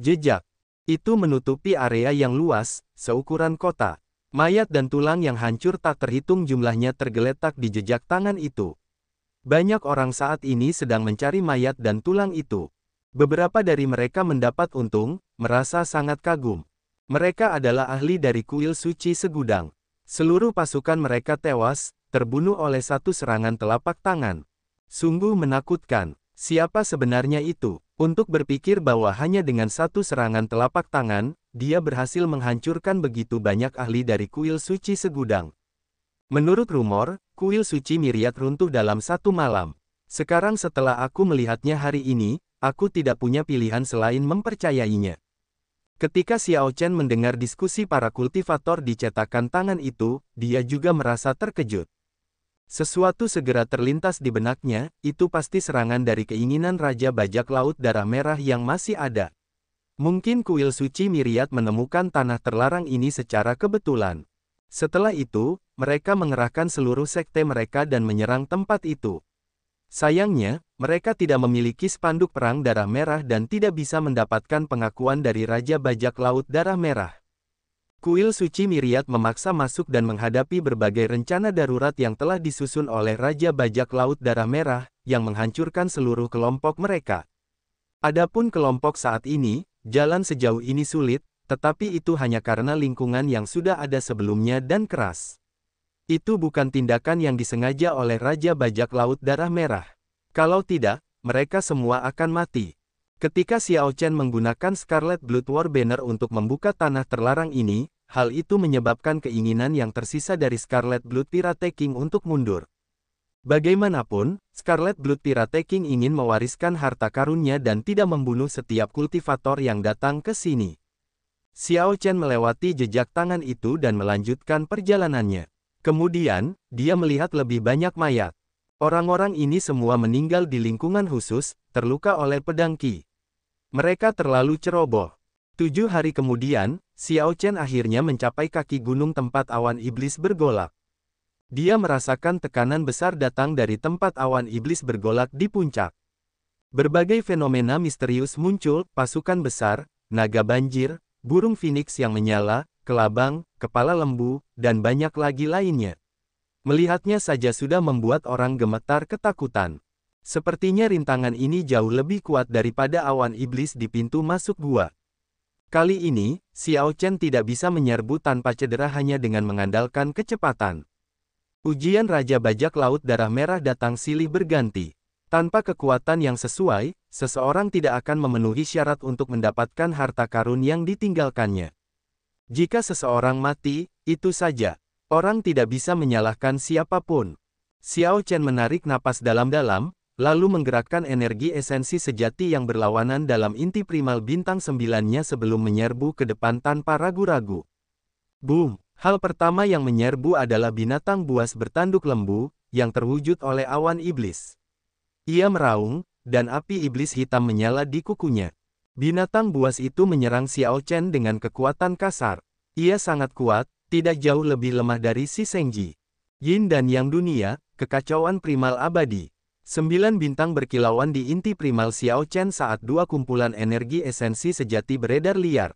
Jejak itu menutupi area yang luas, seukuran kota. Mayat dan tulang yang hancur tak terhitung jumlahnya tergeletak di jejak tangan itu. Banyak orang saat ini sedang mencari mayat dan tulang itu. Beberapa dari mereka mendapat untung, merasa sangat kagum. Mereka adalah ahli dari kuil suci segudang. Seluruh pasukan mereka tewas, terbunuh oleh satu serangan telapak tangan. Sungguh menakutkan. Siapa sebenarnya itu? Untuk berpikir bahwa hanya dengan satu serangan telapak tangan, dia berhasil menghancurkan begitu banyak ahli dari kuil suci segudang. Menurut rumor, kuil suci Myriad runtuh dalam satu malam. Sekarang setelah aku melihatnya hari ini, aku tidak punya pilihan selain mempercayainya. Ketika Xiao Chen mendengar diskusi para kultivator di cetakan tangan itu, dia juga merasa terkejut. Sesuatu segera terlintas di benaknya, itu pasti serangan dari keinginan Raja Bajak Laut Darah Merah yang masih ada. Mungkin kuil suci Myriad menemukan tanah terlarang ini secara kebetulan. Setelah itu, mereka mengerahkan seluruh sekte mereka dan menyerang tempat itu. Sayangnya, mereka tidak memiliki spanduk perang darah merah dan tidak bisa mendapatkan pengakuan dari Raja Bajak Laut Darah Merah. Kuil suci Myriad memaksa masuk dan menghadapi berbagai rencana darurat yang telah disusun oleh Raja Bajak Laut Darah Merah, yang menghancurkan seluruh kelompok mereka. Adapun kelompok saat ini, jalan sejauh ini sulit, tetapi itu hanya karena lingkungan yang sudah ada sebelumnya dan keras. Itu bukan tindakan yang disengaja oleh Raja Bajak Laut Darah Merah. Kalau tidak, mereka semua akan mati. Ketika Xiao Chen menggunakan Scarlet Blood War Banner untuk membuka tanah terlarang ini, hal itu menyebabkan keinginan yang tersisa dari Scarlet Blood Pirate King untuk mundur. Bagaimanapun, Scarlet Blood Pirate King ingin mewariskan harta karunnya dan tidak membunuh setiap kultivator yang datang ke sini. Xiao Chen melewati jejak tangan itu dan melanjutkan perjalanannya. Kemudian, dia melihat lebih banyak mayat. Orang-orang ini semua meninggal di lingkungan khusus, terluka oleh pedang Qi. Mereka terlalu ceroboh. 7 hari kemudian, Xiao Chen akhirnya mencapai kaki gunung tempat awan iblis bergolak. Dia merasakan tekanan besar datang dari tempat awan iblis bergolak di puncak. Berbagai fenomena misterius muncul, pasukan besar, naga banjir, burung phoenix yang menyala, kelabang, kepala lembu, dan banyak lagi lainnya. Melihatnya saja sudah membuat orang gemetar ketakutan. Sepertinya rintangan ini jauh lebih kuat daripada awan iblis di pintu masuk gua. Kali ini, Xiao Chen tidak bisa menyerbu tanpa cedera hanya dengan mengandalkan kecepatan. Ujian Raja Bajak Laut Darah Merah datang silih berganti. Tanpa kekuatan yang sesuai, seseorang tidak akan memenuhi syarat untuk mendapatkan harta karun yang ditinggalkannya. Jika seseorang mati, itu saja. Orang tidak bisa menyalahkan siapapun. Xiao Chen menarik napas dalam-dalam, lalu menggerakkan energi esensi sejati yang berlawanan dalam inti primal bintang 9-nya sebelum menyerbu ke depan tanpa ragu-ragu. Boom! Hal pertama yang menyerbu adalah binatang buas bertanduk lembu, yang terwujud oleh awan iblis. Ia meraung, dan api iblis hitam menyala di kukunya. Binatang buas itu menyerang Xiao Chen dengan kekuatan kasar. Ia sangat kuat, tidak jauh lebih lemah dari si Shengji. Yin dan Yang dunia, kekacauan primal abadi. 9 bintang berkilauan di inti primal Xiao Chen saat dua kumpulan energi esensi sejati beredar liar.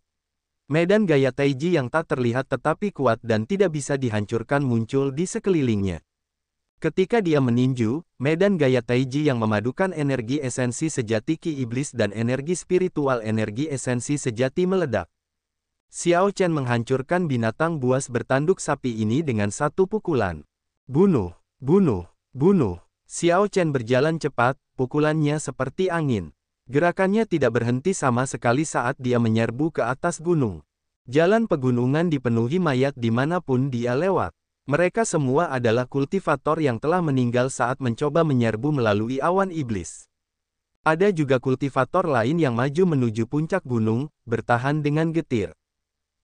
Medan gaya Taiji yang tak terlihat tetapi kuat dan tidak bisa dihancurkan muncul di sekelilingnya. Ketika dia meninju, medan gaya Taiji yang memadukan energi esensi sejati Ki Iblis dan energi spiritual energi esensi sejati meledak. Xiao Chen menghancurkan binatang buas bertanduk sapi ini dengan satu pukulan. Bunuh, bunuh, bunuh. Xiao Chen berjalan cepat, pukulannya seperti angin. Gerakannya tidak berhenti sama sekali saat dia menyerbu ke atas gunung. Jalan pegunungan dipenuhi mayat dimanapun dia lewat. Mereka semua adalah kultivator yang telah meninggal saat mencoba menyerbu melalui awan iblis. Ada juga kultivator lain yang maju menuju puncak gunung, bertahan dengan getir.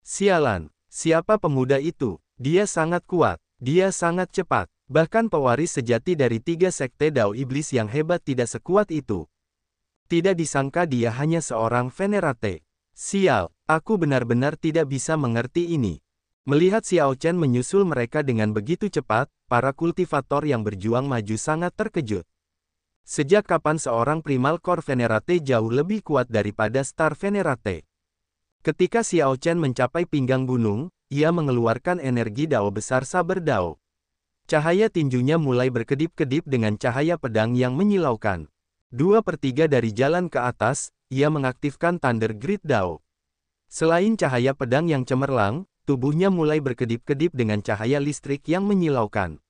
Sialan, siapa pemuda itu? Dia sangat kuat, dia sangat cepat. Bahkan pewaris sejati dari 3 sekte Dao Iblis yang hebat tidak sekuat itu. Tidak disangka dia hanya seorang venerate. Sial, aku benar-benar tidak bisa mengerti ini. Melihat Xiao Chen menyusul mereka dengan begitu cepat, para kultivator yang berjuang maju sangat terkejut. Sejak kapan seorang primal core venerate jauh lebih kuat daripada star venerate? Ketika Xiao Chen mencapai pinggang gunung, ia mengeluarkan energi Dao besar saber Dao. Cahaya tinjunya mulai berkedip-kedip dengan cahaya pedang yang menyilaukan. 2/3 dari jalan ke atas, ia mengaktifkan Thunder Grid Dao. Selain cahaya pedang yang cemerlang, tubuhnya mulai berkedip-kedip dengan cahaya listrik yang menyilaukan.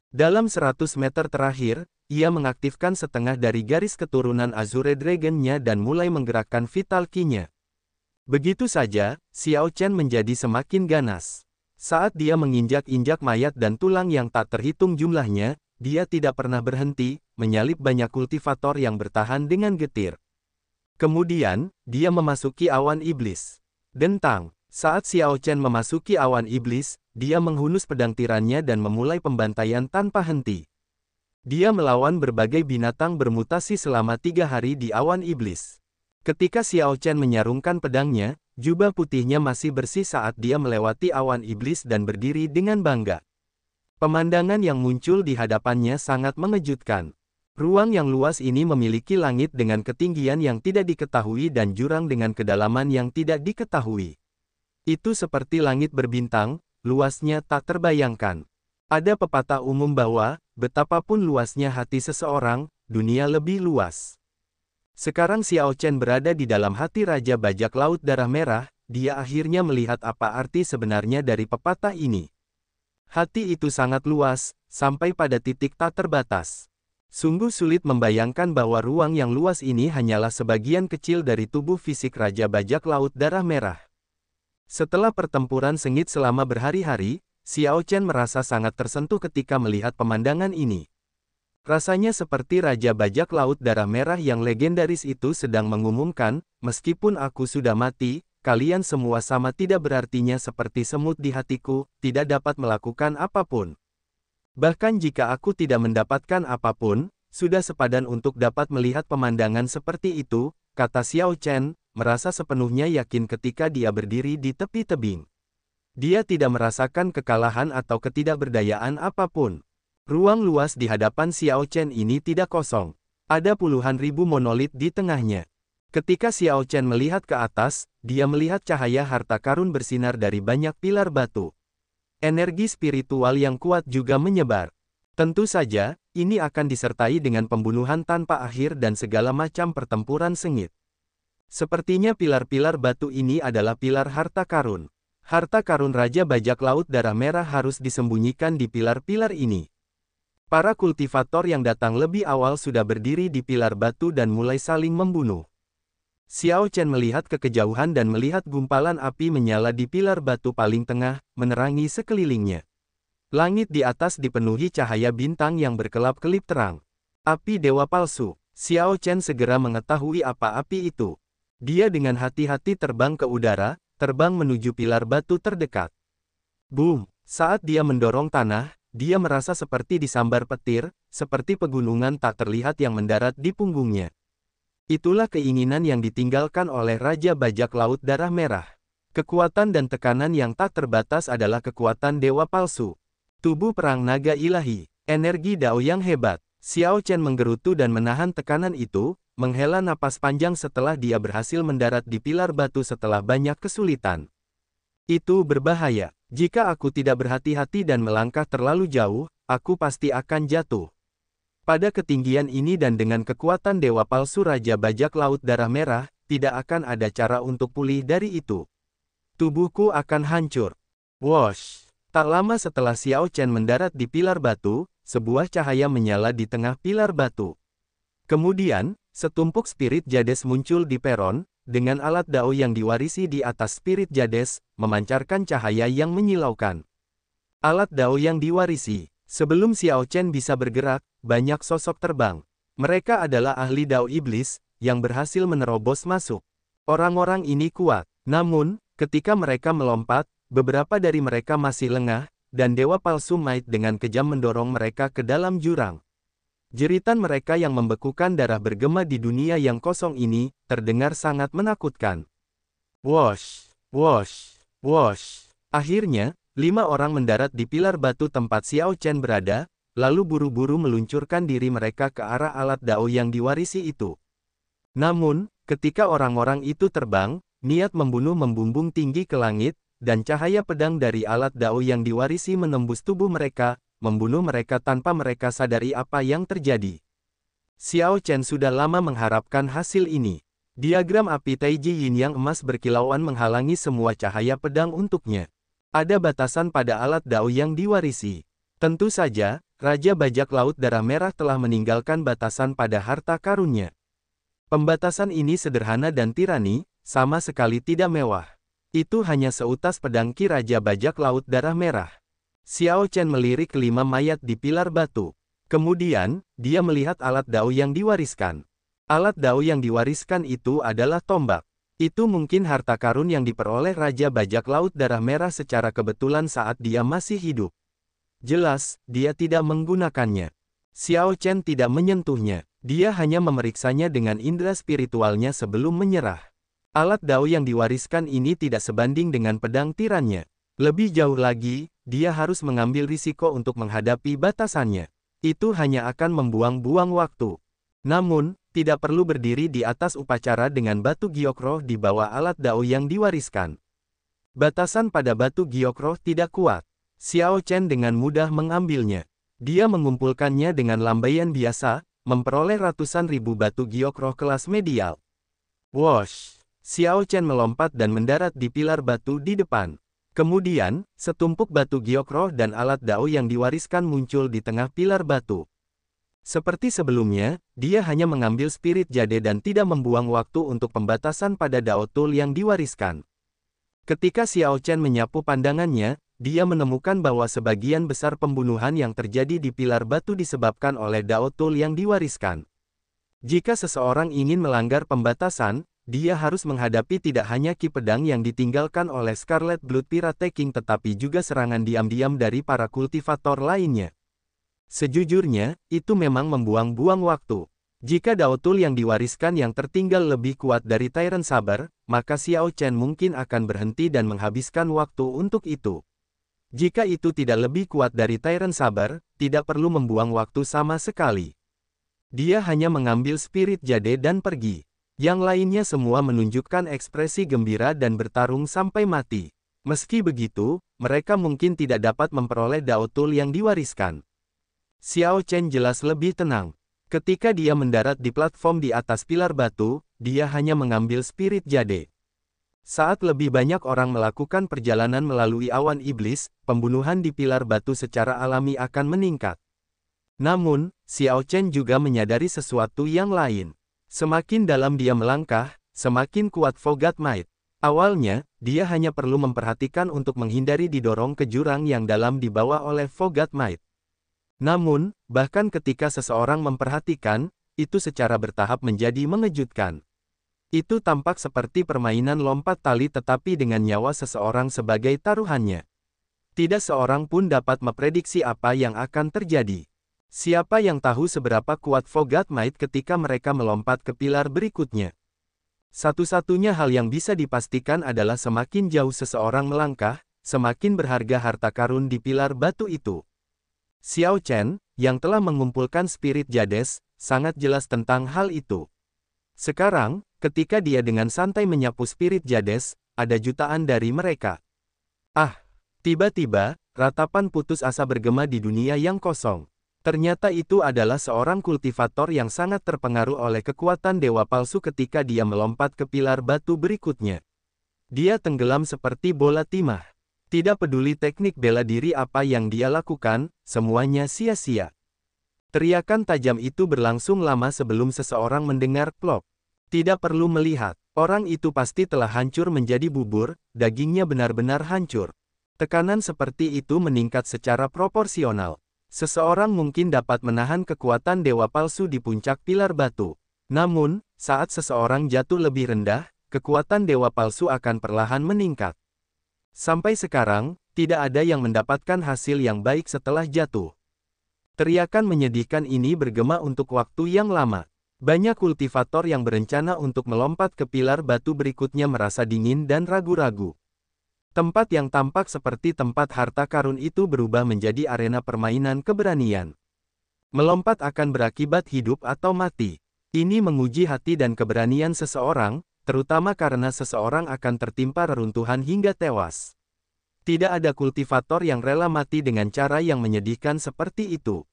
Dalam 100 meter terakhir, ia mengaktifkan setengah dari garis keturunan Azure Dragon-nya dan mulai menggerakkan Vital Ki-nya. Begitu saja, Xiao Chen menjadi semakin ganas. Saat dia menginjak-injak mayat dan tulang yang tak terhitung jumlahnya, dia tidak pernah berhenti, menyalip banyak kultivator yang bertahan dengan getir. Kemudian, dia memasuki awan iblis. Dentang, saat Xiao Chen memasuki awan iblis, dia menghunus pedang tirannya dan memulai pembantaian tanpa henti. Dia melawan berbagai binatang bermutasi selama 3 hari di awan iblis. Ketika Xiao Chen menyarungkan pedangnya, jubah putihnya masih bersih saat dia melewati awan iblis dan berdiri dengan bangga. Pemandangan yang muncul di hadapannya sangat mengejutkan. Ruang yang luas ini memiliki langit dengan ketinggian yang tidak diketahui dan jurang dengan kedalaman yang tidak diketahui. Itu seperti langit berbintang, luasnya tak terbayangkan. Ada pepatah umum bahwa, betapapun luasnya hati seseorang, dunia lebih luas. Sekarang Xiao Chen berada di dalam hati Raja Bajak Laut Darah Merah, dia akhirnya melihat apa arti sebenarnya dari pepatah ini. Hati itu sangat luas, sampai pada titik tak terbatas. Sungguh sulit membayangkan bahwa ruang yang luas ini hanyalah sebagian kecil dari tubuh fisik Raja Bajak Laut Darah Merah. Setelah pertempuran sengit selama berhari-hari, Xiao Chen merasa sangat tersentuh ketika melihat pemandangan ini. Rasanya seperti Raja Bajak Laut Darah Merah yang legendaris itu sedang mengumumkan, meskipun aku sudah mati, kalian semua sama tidak berartinya seperti semut di hatiku, tidak dapat melakukan apapun. Bahkan jika aku tidak mendapatkan apapun, sudah sepadan untuk dapat melihat pemandangan seperti itu, kata Xiao Chen, merasa sepenuhnya yakin ketika dia berdiri di tepi tebing. Dia tidak merasakan kekalahan atau ketidakberdayaan apapun. Ruang luas di hadapan Xiao Chen ini tidak kosong. Ada puluhan ribu monolit di tengahnya. Ketika Xiao Chen melihat ke atas, dia melihat cahaya harta karun bersinar dari banyak pilar batu. Energi spiritual yang kuat juga menyebar. Tentu saja, ini akan disertai dengan pembunuhan tanpa akhir dan segala macam pertempuran sengit. Sepertinya pilar-pilar batu ini adalah pilar harta karun. Harta karun Raja Bajak Laut Darah Merah harus disembunyikan di pilar-pilar ini. Para kultivator yang datang lebih awal sudah berdiri di pilar batu dan mulai saling membunuh. Xiao Chen melihat ke kejauhan dan melihat gumpalan api menyala di pilar batu paling tengah, menerangi sekelilingnya. Langit di atas dipenuhi cahaya bintang yang berkelap-kelip terang. Api dewa palsu. Xiao Chen segera mengetahui apa api itu. Dia dengan hati-hati terbang ke udara, terbang menuju pilar batu terdekat. Boom! Saat dia mendorong tanah, dia merasa seperti disambar petir, seperti pegunungan tak terlihat yang mendarat di punggungnya. Itulah keinginan yang ditinggalkan oleh Raja Bajak Laut Darah Merah. Kekuatan dan tekanan yang tak terbatas adalah kekuatan dewa palsu. Tubuh perang naga ilahi. Energi Dao yang hebat. Xiao Chen menggerutu dan menahan tekanan itu, menghela napas panjang setelah dia berhasil mendarat di pilar batu setelah banyak kesulitan. Itu berbahaya. Jika aku tidak berhati-hati dan melangkah terlalu jauh, aku pasti akan jatuh. Pada ketinggian ini dan dengan kekuatan dewa palsu Raja Bajak Laut Darah Merah, tidak akan ada cara untuk pulih dari itu. Tubuhku akan hancur. Wosh! Tak lama setelah Xiao Chen mendarat di pilar batu, sebuah cahaya menyala di tengah pilar batu. Kemudian, setumpuk spirit Jades muncul di peron, dengan alat dao yang diwarisi di atas spirit Jades, memancarkan cahaya yang menyilaukan. Alat dao yang diwarisi. Sebelum Xiao Chen bisa bergerak, banyak sosok terbang. Mereka adalah ahli dao iblis, yang berhasil menerobos masuk. Orang-orang ini kuat. Namun, ketika mereka melompat, beberapa dari mereka masih lengah, dan dewa palsu Might dengan kejam mendorong mereka ke dalam jurang. Jeritan mereka yang membekukan darah bergema di dunia yang kosong ini, terdengar sangat menakutkan. Wosh! Wosh! Wosh! Akhirnya, 5 orang mendarat di pilar batu tempat Xiao Chen berada, lalu buru-buru meluncurkan diri mereka ke arah alat dao yang diwarisi itu. Namun, ketika orang-orang itu terbang, niat membunuh membumbung tinggi ke langit, dan cahaya pedang dari alat dao yang diwarisi menembus tubuh mereka, membunuh mereka tanpa mereka sadari apa yang terjadi. Xiao Chen sudah lama mengharapkan hasil ini. Diagram api Taiji Yin yang emas berkilauan menghalangi semua cahaya pedang untuknya. Ada batasan pada alat dao yang diwarisi. Tentu saja, Raja Bajak Laut Darah Merah telah meninggalkan batasan pada harta karunnya. Pembatasan ini sederhana dan tirani, sama sekali tidak mewah. Itu hanya seutas pedang Ki Raja Bajak Laut Darah Merah. Xiao Chen melirik kelima mayat di pilar batu. Kemudian, dia melihat alat dao yang diwariskan. Alat dao yang diwariskan itu adalah tombak. Itu mungkin harta karun yang diperoleh Raja Bajak Laut Darah Merah secara kebetulan saat dia masih hidup. Jelas, dia tidak menggunakannya. Xiao Chen tidak menyentuhnya. Dia hanya memeriksanya dengan indera spiritualnya sebelum menyerah. Alat dao yang diwariskan ini tidak sebanding dengan pedang tirannya. Lebih jauh lagi, dia harus mengambil risiko untuk menghadapi batasannya. Itu hanya akan membuang-buang waktu. Namun, tidak perlu berdiri di atas upacara dengan batu giok roh di bawah alat dao yang diwariskan. Batasan pada batu giok roh tidak kuat. Xiao Chen dengan mudah mengambilnya. Dia mengumpulkannya dengan lambaian biasa, memperoleh ratusan ribu batu giok roh kelas medial. Wosh! Xiao Chen melompat dan mendarat di pilar batu di depan. Kemudian, setumpuk batu giok roh dan alat dao yang diwariskan muncul di tengah pilar batu. Seperti sebelumnya, dia hanya mengambil spirit jade dan tidak membuang waktu untuk pembatasan pada dao tool yang diwariskan. Ketika Xiao Chen menyapu pandangannya, dia menemukan bahwa sebagian besar pembunuhan yang terjadi di pilar batu disebabkan oleh dao tool yang diwariskan. Jika seseorang ingin melanggar pembatasan, dia harus menghadapi tidak hanya ki pedang yang ditinggalkan oleh Scarlet Blood Pirate King tetapi juga serangan diam-diam dari para kultivator lainnya. Sejujurnya, itu memang membuang-buang waktu. Jika Dao Tool yang diwariskan yang tertinggal lebih kuat dari Tyrant Saber, maka Xiao Chen mungkin akan berhenti dan menghabiskan waktu untuk itu. Jika itu tidak lebih kuat dari Tyrant Saber, tidak perlu membuang waktu sama sekali. Dia hanya mengambil spirit jade dan pergi. Yang lainnya semua menunjukkan ekspresi gembira dan bertarung sampai mati. Meski begitu, mereka mungkin tidak dapat memperoleh Dao Tool yang diwariskan. Xiao Chen jelas lebih tenang. Ketika dia mendarat di platform di atas pilar batu, dia hanya mengambil spirit jade. Saat lebih banyak orang melakukan perjalanan melalui awan iblis, pembunuhan di pilar batu secara alami akan meningkat. Namun, Xiao Chen juga menyadari sesuatu yang lain. Semakin dalam dia melangkah, semakin kuat Fogat Might. Awalnya, dia hanya perlu memperhatikan untuk menghindari didorong ke jurang yang dalam di bawah oleh Fogat Might. Namun, bahkan ketika seseorang memperhatikan, itu secara bertahap menjadi mengejutkan. Itu tampak seperti permainan lompat tali tetapi dengan nyawa seseorang sebagai taruhannya. Tidak seorang pun dapat memprediksi apa yang akan terjadi. Siapa yang tahu seberapa kuat Fogat Might ketika mereka melompat ke pilar berikutnya? Satu-satunya hal yang bisa dipastikan adalah semakin jauh seseorang melangkah, semakin berharga harta karun di pilar batu itu. Xiao Chen, yang telah mengumpulkan spirit jades, sangat jelas tentang hal itu. Sekarang, ketika dia dengan santai menyapu spirit jades, ada jutaan dari mereka. Tiba-tiba, ratapan putus asa bergema di dunia yang kosong. Ternyata itu adalah seorang kultivator yang sangat terpengaruh oleh kekuatan dewa palsu ketika dia melompat ke pilar batu berikutnya. Dia tenggelam seperti bola timah. Tidak peduli teknik bela diri apa yang dia lakukan, semuanya sia-sia. Teriakan tajam itu berlangsung lama sebelum seseorang mendengar plop. Tidak perlu melihat, orang itu pasti telah hancur menjadi bubur, dagingnya benar-benar hancur. Tekanan seperti itu meningkat secara proporsional. Seseorang mungkin dapat menahan kekuatan dewa palsu di puncak pilar batu. Namun, saat seseorang jatuh lebih rendah, kekuatan dewa palsu akan perlahan meningkat. Sampai sekarang, tidak ada yang mendapatkan hasil yang baik setelah jatuh. Teriakan menyedihkan ini bergema untuk waktu yang lama. Banyak kultivator yang berencana untuk melompat ke pilar batu berikutnya merasa dingin dan ragu-ragu. Tempat yang tampak seperti tempat harta karun itu berubah menjadi arena permainan keberanian. Melompat akan berakibat hidup atau mati. Ini menguji hati dan keberanian seseorang, terutama karena seseorang akan tertimpa reruntuhan hingga tewas. Tidak ada kultivator yang rela mati dengan cara yang menyedihkan seperti itu.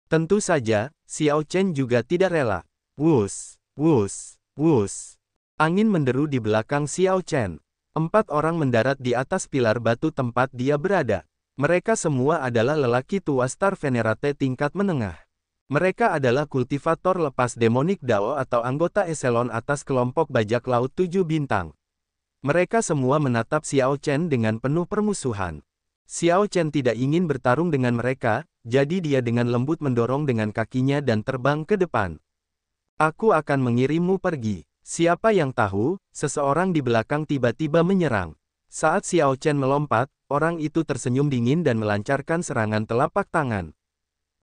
Tentu saja, Xiao Chen juga tidak rela. Wus, wus, wus. Angin menderu di belakang Xiao Chen. 4 orang mendarat di atas pilar batu tempat dia berada. Mereka semua adalah lelaki tua Star Venerate tingkat menengah. Mereka adalah kultivator lepas demonik Dao atau anggota eselon atas kelompok bajak laut 7 bintang. Mereka semua menatap Xiao Chen dengan penuh permusuhan. Xiao Chen tidak ingin bertarung dengan mereka, jadi dia dengan lembut mendorong dengan kakinya dan terbang ke depan. Aku akan mengirimmu pergi. Siapa yang tahu, seseorang di belakang tiba-tiba menyerang. Saat Xiao Chen melompat, orang itu tersenyum dingin dan melancarkan serangan telapak tangan.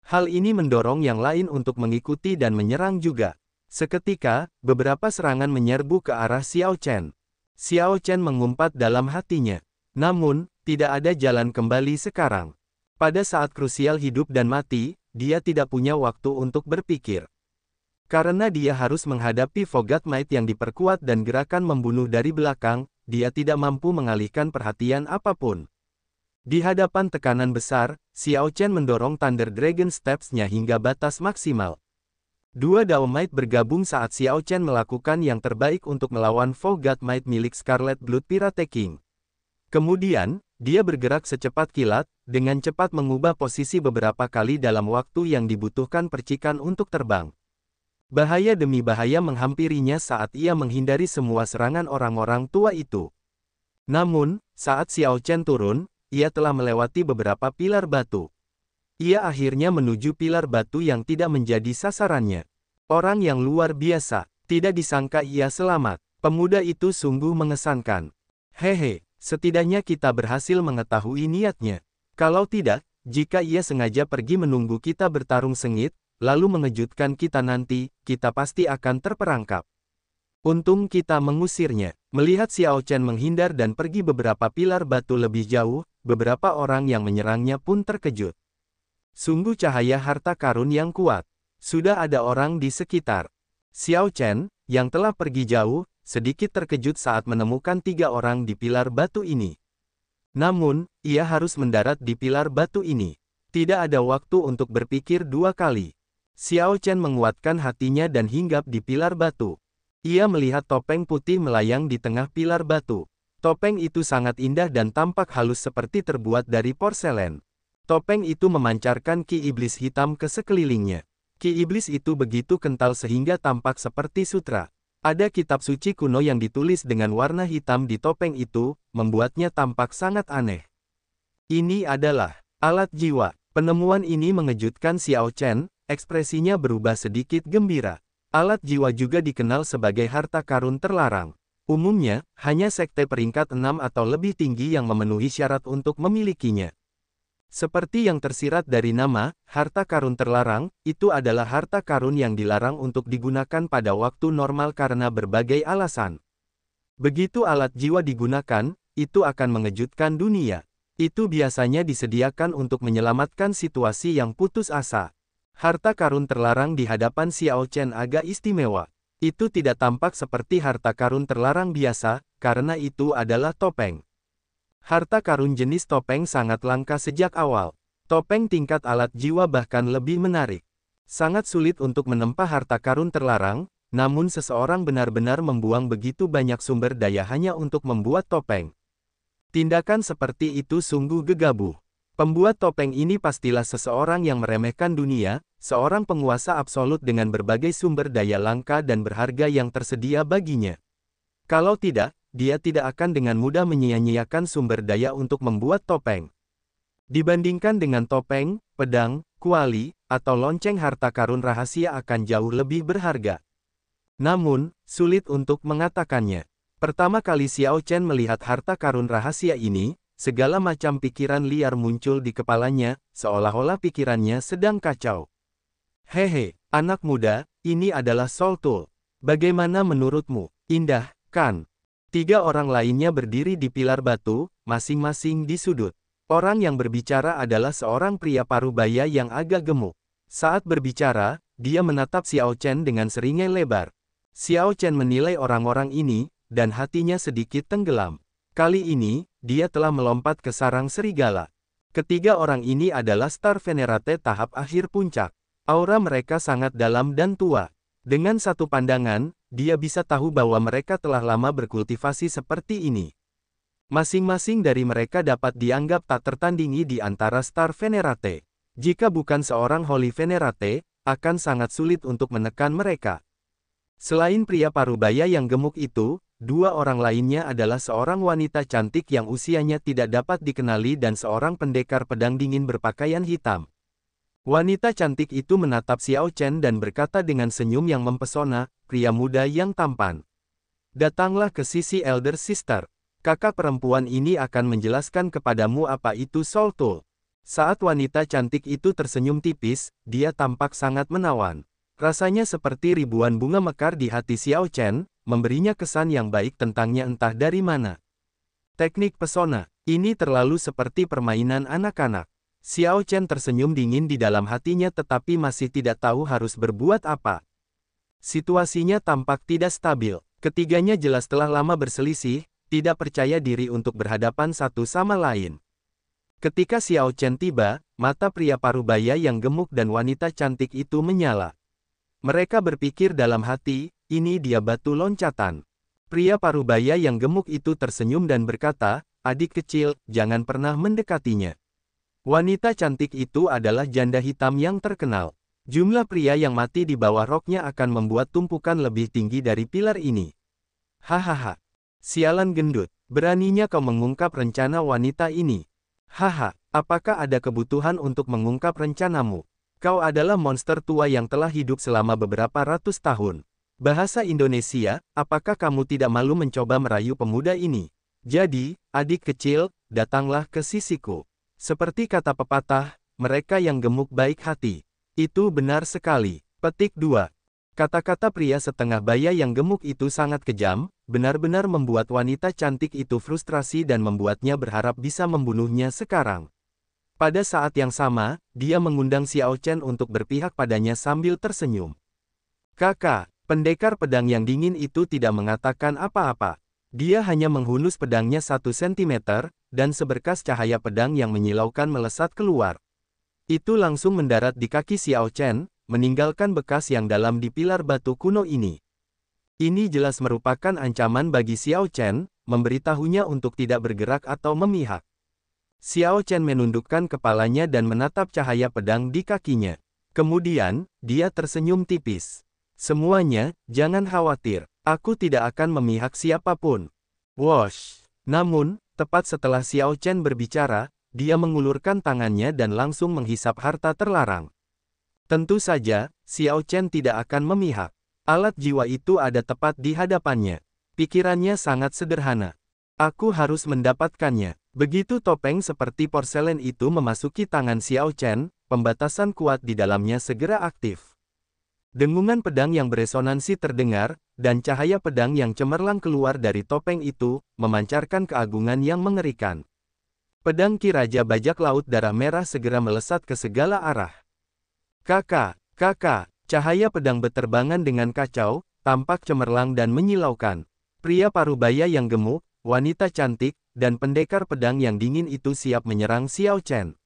Hal ini mendorong yang lain untuk mengikuti dan menyerang juga. Seketika, beberapa serangan menyerbu ke arah Xiao Chen. Xiao Chen mengumpat dalam hatinya. Namun, tidak ada jalan kembali sekarang. Pada saat krusial hidup dan mati, dia tidak punya waktu untuk berpikir. Karena dia harus menghadapi Fogat Might yang diperkuat dan gerakan membunuh dari belakang, dia tidak mampu mengalihkan perhatian apapun. Di hadapan tekanan besar, Xiao Chen mendorong Thunder Dragon Steps-nya hingga batas maksimal. 2 Dao Might bergabung saat Xiao Chen melakukan yang terbaik untuk melawan Fogat Might milik Scarlet Blood Pirate King. Kemudian, dia bergerak secepat kilat, dengan cepat mengubah posisi beberapa kali dalam waktu yang dibutuhkan percikan untuk terbang. Bahaya demi bahaya menghampirinya saat ia menghindari semua serangan orang-orang tua itu. Namun, saat Xiao Chen turun, ia telah melewati beberapa pilar batu. Ia akhirnya menuju pilar batu yang tidak menjadi sasarannya. Orang yang luar biasa, tidak disangka ia selamat. Pemuda itu sungguh mengesankan. Hehe, setidaknya kita berhasil mengetahui niatnya. Kalau tidak, jika ia sengaja pergi menunggu kita bertarung sengit, lalu mengejutkan kita nanti, kita pasti akan terperangkap. Untung kita mengusirnya. Melihat Xiao Chen menghindar dan pergi beberapa pilar batu lebih jauh, beberapa orang yang menyerangnya pun terkejut. Sungguh cahaya harta karun yang kuat. Sudah ada orang di sekitar. Xiao Chen, yang telah pergi jauh, sedikit terkejut saat menemukan 3 orang di pilar batu ini. Namun, ia harus mendarat di pilar batu ini. Tidak ada waktu untuk berpikir 2 kali. Xiao Chen menguatkan hatinya dan hinggap di pilar batu. Ia melihat topeng putih melayang di tengah pilar batu. Topeng itu sangat indah dan tampak halus seperti terbuat dari porselen. Topeng itu memancarkan ki iblis hitam ke sekelilingnya. Ki iblis itu begitu kental sehingga tampak seperti sutra. Ada kitab suci kuno yang ditulis dengan warna hitam di topeng itu, membuatnya tampak sangat aneh. Ini adalah alat jiwa. Penemuan ini mengejutkan Xiao Chen, ekspresinya berubah sedikit gembira. Alat jiwa juga dikenal sebagai harta karun terlarang. Umumnya, hanya sekte peringkat 6 atau lebih tinggi yang memenuhi syarat untuk memilikinya. Seperti yang tersirat dari nama, harta karun terlarang, itu adalah harta karun yang dilarang untuk digunakan pada waktu normal karena berbagai alasan. Begitu alat jiwa digunakan, itu akan mengejutkan dunia. Itu biasanya disediakan untuk menyelamatkan situasi yang putus asa. Harta karun terlarang di hadapan Xiao Chen agak istimewa. Itu tidak tampak seperti harta karun terlarang biasa, karena itu adalah topeng. Harta karun jenis topeng sangat langka sejak awal. Topeng tingkat alat jiwa bahkan lebih menarik. Sangat sulit untuk menempa harta karun terlarang, namun seseorang benar-benar membuang begitu banyak sumber daya hanya untuk membuat topeng. Tindakan seperti itu sungguh gegabah. Pembuat topeng ini pastilah seseorang yang meremehkan dunia, seorang penguasa absolut dengan berbagai sumber daya langka dan berharga yang tersedia baginya. Kalau tidak, dia tidak akan dengan mudah menyia-nyiakan sumber daya untuk membuat topeng. Dibandingkan dengan topeng, pedang, kuali, atau lonceng harta karun rahasia akan jauh lebih berharga. Namun, sulit untuk mengatakannya. Pertama kali Xiao Chen melihat harta karun rahasia ini, segala macam pikiran liar muncul di kepalanya, seolah-olah pikirannya sedang kacau. Hehe, anak muda, ini adalah Soul Tool. Bagaimana menurutmu? Indah, kan? 3 orang lainnya berdiri di pilar batu, masing-masing di sudut. Orang yang berbicara adalah seorang pria parubaya yang agak gemuk. Saat berbicara, dia menatap Xiao Chen dengan seringai lebar. Xiao Chen menilai orang-orang ini, dan hatinya sedikit tenggelam. Kali ini, dia telah melompat ke sarang serigala. Ketiga orang ini adalah Star Venerate tahap akhir puncak. Aura mereka sangat dalam dan tua. Dengan satu pandangan, dia bisa tahu bahwa mereka telah lama berkultivasi seperti ini. Masing-masing dari mereka dapat dianggap tak tertandingi di antara Star Venerate. Jika bukan seorang Holy Venerate, akan sangat sulit untuk menekan mereka. Selain pria parubaya yang gemuk itu, 2 orang lainnya adalah seorang wanita cantik yang usianya tidak dapat dikenali dan seorang pendekar pedang dingin berpakaian hitam. Wanita cantik itu menatap Xiao Chen dan berkata dengan senyum yang mempesona, pria muda yang tampan. Datanglah ke sisi Elder Sister. Kakak perempuan ini akan menjelaskan kepadamu apa itu Soul Tool. Saat wanita cantik itu tersenyum tipis, dia tampak sangat menawan. Rasanya seperti ribuan bunga mekar di hati Xiao Chen, memberinya kesan yang baik tentangnya entah dari mana. Teknik pesona, ini terlalu seperti permainan anak-anak. Xiao Chen tersenyum dingin di dalam hatinya tetapi masih tidak tahu harus berbuat apa. Situasinya tampak tidak stabil. Ketiganya jelas telah lama berselisih, tidak percaya diri untuk berhadapan satu sama lain. Ketika Xiao Chen tiba, mata pria parubaya yang gemuk dan wanita cantik itu menyala. Mereka berpikir dalam hati, ini dia batu loncatan. Pria parubaya yang gemuk itu tersenyum dan berkata, adik kecil, jangan pernah mendekatinya. Wanita cantik itu adalah janda hitam yang terkenal. Jumlah pria yang mati di bawah roknya akan membuat tumpukan lebih tinggi dari pilar ini. Hahaha. Sialan gendut, beraninya kau mengungkap rencana wanita ini. Haha, apakah ada kebutuhan untuk mengungkap rencanamu? Kau adalah monster tua yang telah hidup selama beberapa ratus tahun. Bahasa Indonesia, apakah kamu tidak malu mencoba merayu pemuda ini? Jadi, adik kecil, datanglah ke sisiku. Seperti kata pepatah, mereka yang gemuk baik hati. Itu benar sekali. Petik 2. Kata-kata pria setengah baya yang gemuk itu sangat kejam, benar-benar membuat wanita cantik itu frustrasi dan membuatnya berharap bisa membunuhnya sekarang. Pada saat yang sama, dia mengundang Xiao Chen untuk berpihak padanya sambil tersenyum. Kakak, pendekar pedang yang dingin itu tidak mengatakan apa-apa. Dia hanya menghunus pedangnya 1 sentimeter, dan seberkas cahaya pedang yang menyilaukan melesat keluar. Itu langsung mendarat di kaki Xiao Chen, meninggalkan bekas yang dalam di pilar batu kuno ini. Ini jelas merupakan ancaman bagi Xiao Chen, memberitahunya untuk tidak bergerak atau memihak. Xiao Chen menundukkan kepalanya dan menatap cahaya pedang di kakinya. Kemudian, dia tersenyum tipis. Semuanya, jangan khawatir, aku tidak akan memihak siapapun. Wosh! Namun, tepat setelah Xiao Chen berbicara, dia mengulurkan tangannya dan langsung menghisap harta terlarang. Tentu saja, Xiao Chen tidak akan memihak. Alat jiwa itu ada tepat di hadapannya. Pikirannya sangat sederhana. Aku harus mendapatkannya. Begitu topeng seperti porselen itu memasuki tangan Xiao Chen, pembatasan kuat di dalamnya segera aktif. Dengungan pedang yang beresonansi terdengar, dan cahaya pedang yang cemerlang keluar dari topeng itu, memancarkan keagungan yang mengerikan. Pedang Ki Raja Bajak Laut Darah Merah segera melesat ke segala arah. Kakak, cahaya pedang beterbangan dengan kacau, tampak cemerlang dan menyilaukan. Pria parubaya yang gemuk, wanita cantik, dan pendekar pedang yang dingin itu siap menyerang Xiao Chen.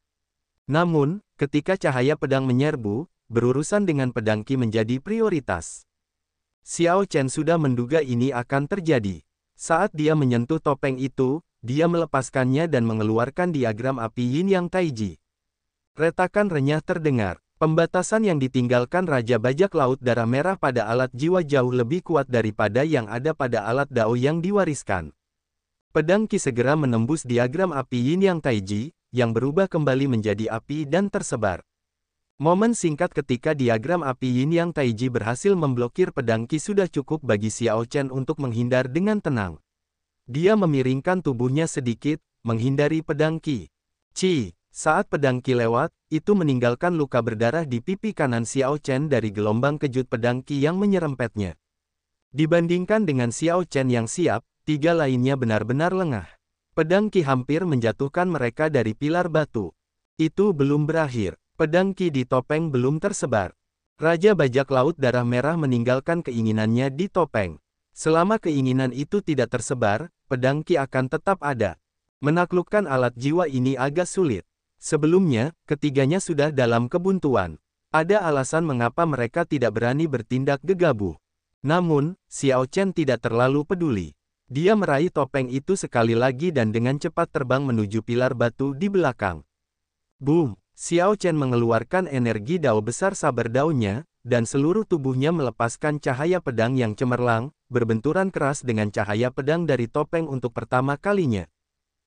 Namun, ketika cahaya pedang menyerbu, berurusan dengan pedang Ki menjadi prioritas. Xiao Chen sudah menduga ini akan terjadi. Saat dia menyentuh topeng itu, dia melepaskannya dan mengeluarkan diagram api Yin Yang Taiji. Retakan renyah terdengar. Pembatasan yang ditinggalkan Raja Bajak Laut Darah Merah pada alat jiwa jauh lebih kuat daripada yang ada pada alat Dao yang diwariskan. Pedang Ki segera menembus diagram api Yin Yang Taiji, yang berubah kembali menjadi api dan tersebar. Momen singkat ketika diagram api Yin Yang Taiji berhasil memblokir pedang Ki sudah cukup bagi Xiao Chen untuk menghindar dengan tenang. Dia memiringkan tubuhnya sedikit, menghindari pedang Ki. Saat pedang Ki lewat, itu meninggalkan luka berdarah di pipi kanan Xiao Chen dari gelombang kejut pedang Ki yang menyerempetnya. Dibandingkan dengan Xiao Chen yang siap, 3 lainnya benar-benar lengah. Pedang Ki hampir menjatuhkan mereka dari pilar batu. Itu belum berakhir. Pedang Ki di topeng belum tersebar. Raja Bajak Laut Darah Merah meninggalkan keinginannya di topeng. Selama keinginan itu tidak tersebar, pedang Ki akan tetap ada. Menaklukkan alat jiwa ini agak sulit. Sebelumnya, ketiganya sudah dalam kebuntuan. Ada alasan mengapa mereka tidak berani bertindak gegabah. Namun, Xiao Chen tidak terlalu peduli. Dia meraih topeng itu sekali lagi dan dengan cepat terbang menuju pilar batu di belakang. Boom! Xiao Chen mengeluarkan energi Dao besar saber Dao-nya, dan seluruh tubuhnya melepaskan cahaya pedang yang cemerlang, berbenturan keras dengan cahaya pedang dari topeng untuk pertama kalinya.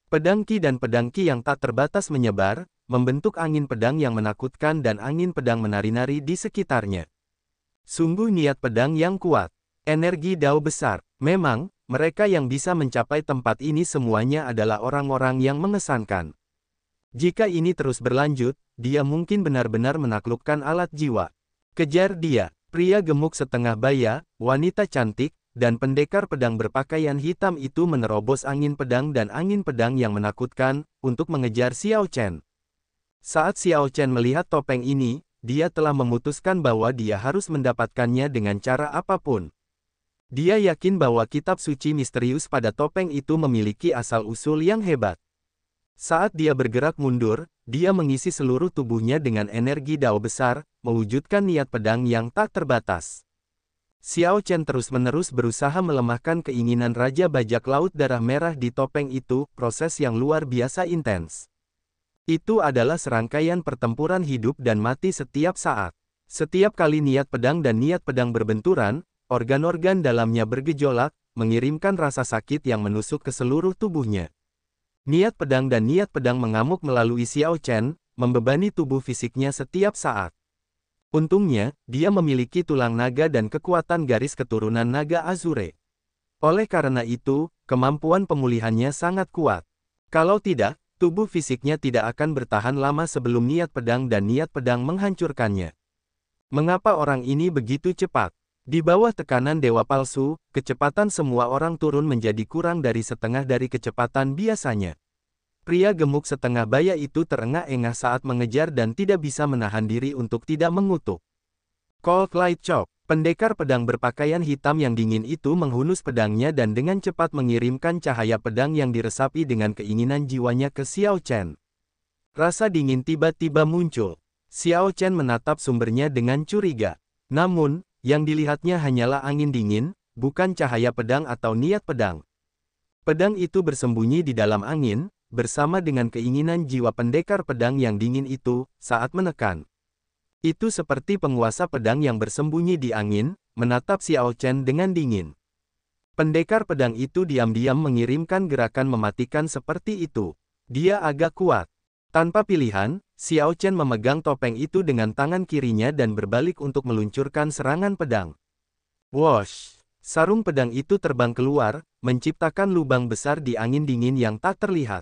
Pedang Ki dan pedang Ki yang tak terbatas menyebar, membentuk angin pedang yang menakutkan dan angin pedang menari-nari di sekitarnya. Sungguh niat pedang yang kuat. Energi Dao besar. Memang, mereka yang bisa mencapai tempat ini semuanya adalah orang-orang yang mengesankan. Jika ini terus berlanjut, dia mungkin benar-benar menaklukkan alat jiwa. Kejar dia, pria gemuk setengah baya, wanita cantik, dan pendekar pedang berpakaian hitam itu menerobos angin pedang dan angin pedang yang menakutkan, untuk mengejar Xiao Chen. Saat Xiao Chen melihat topeng ini, dia telah memutuskan bahwa dia harus mendapatkannya dengan cara apapun. Dia yakin bahwa kitab suci misterius pada topeng itu memiliki asal-usul yang hebat. Saat dia bergerak mundur, dia mengisi seluruh tubuhnya dengan energi Dao besar, mewujudkan niat pedang yang tak terbatas. Xiao Chen terus-menerus berusaha melemahkan keinginan Raja Bajak Laut Darah Merah di topeng itu, proses yang luar biasa intens. Itu adalah serangkaian pertempuran hidup dan mati setiap saat. Setiap kali niat pedang dan niat pedang berbenturan, organ-organ dalamnya bergejolak, mengirimkan rasa sakit yang menusuk ke seluruh tubuhnya. Niat pedang dan niat pedang mengamuk melalui Xiao Chen, membebani tubuh fisiknya setiap saat. Untungnya, dia memiliki tulang naga dan kekuatan garis keturunan naga Azure. Oleh karena itu, kemampuan pemulihannya sangat kuat. Kalau tidak, tubuh fisiknya tidak akan bertahan lama sebelum niat pedang dan niat pedang menghancurkannya. Mengapa orang ini begitu cepat? Di bawah tekanan dewa palsu, kecepatan semua orang turun menjadi kurang dari setengah dari kecepatan biasanya. Pria gemuk setengah baya itu terengah-engah saat mengejar dan tidak bisa menahan diri untuk tidak mengutuk. Cold Light Chop, pendekar pedang berpakaian hitam yang dingin itu menghunus pedangnya dan dengan cepat mengirimkan cahaya pedang yang diresapi dengan keinginan jiwanya ke Xiao Chen. Rasa dingin tiba-tiba muncul. Xiao Chen menatap sumbernya dengan curiga. Namun, yang dilihatnya hanyalah angin dingin, bukan cahaya pedang atau niat pedang. Pedang itu bersembunyi di dalam angin, bersama dengan keinginan jiwa pendekar pedang yang dingin itu, saat menekan. Itu seperti penguasa pedang yang bersembunyi di angin, menatap Xiao Chen dengan dingin. Pendekar pedang itu diam-diam mengirimkan gerakan mematikan seperti itu. Dia agak kuat. Tanpa pilihan, Xiao Chen memegang topeng itu dengan tangan kirinya dan berbalik untuk meluncurkan serangan pedang. Wosh! Sarung pedang itu terbang keluar, menciptakan lubang besar di angin dingin yang tak terlihat.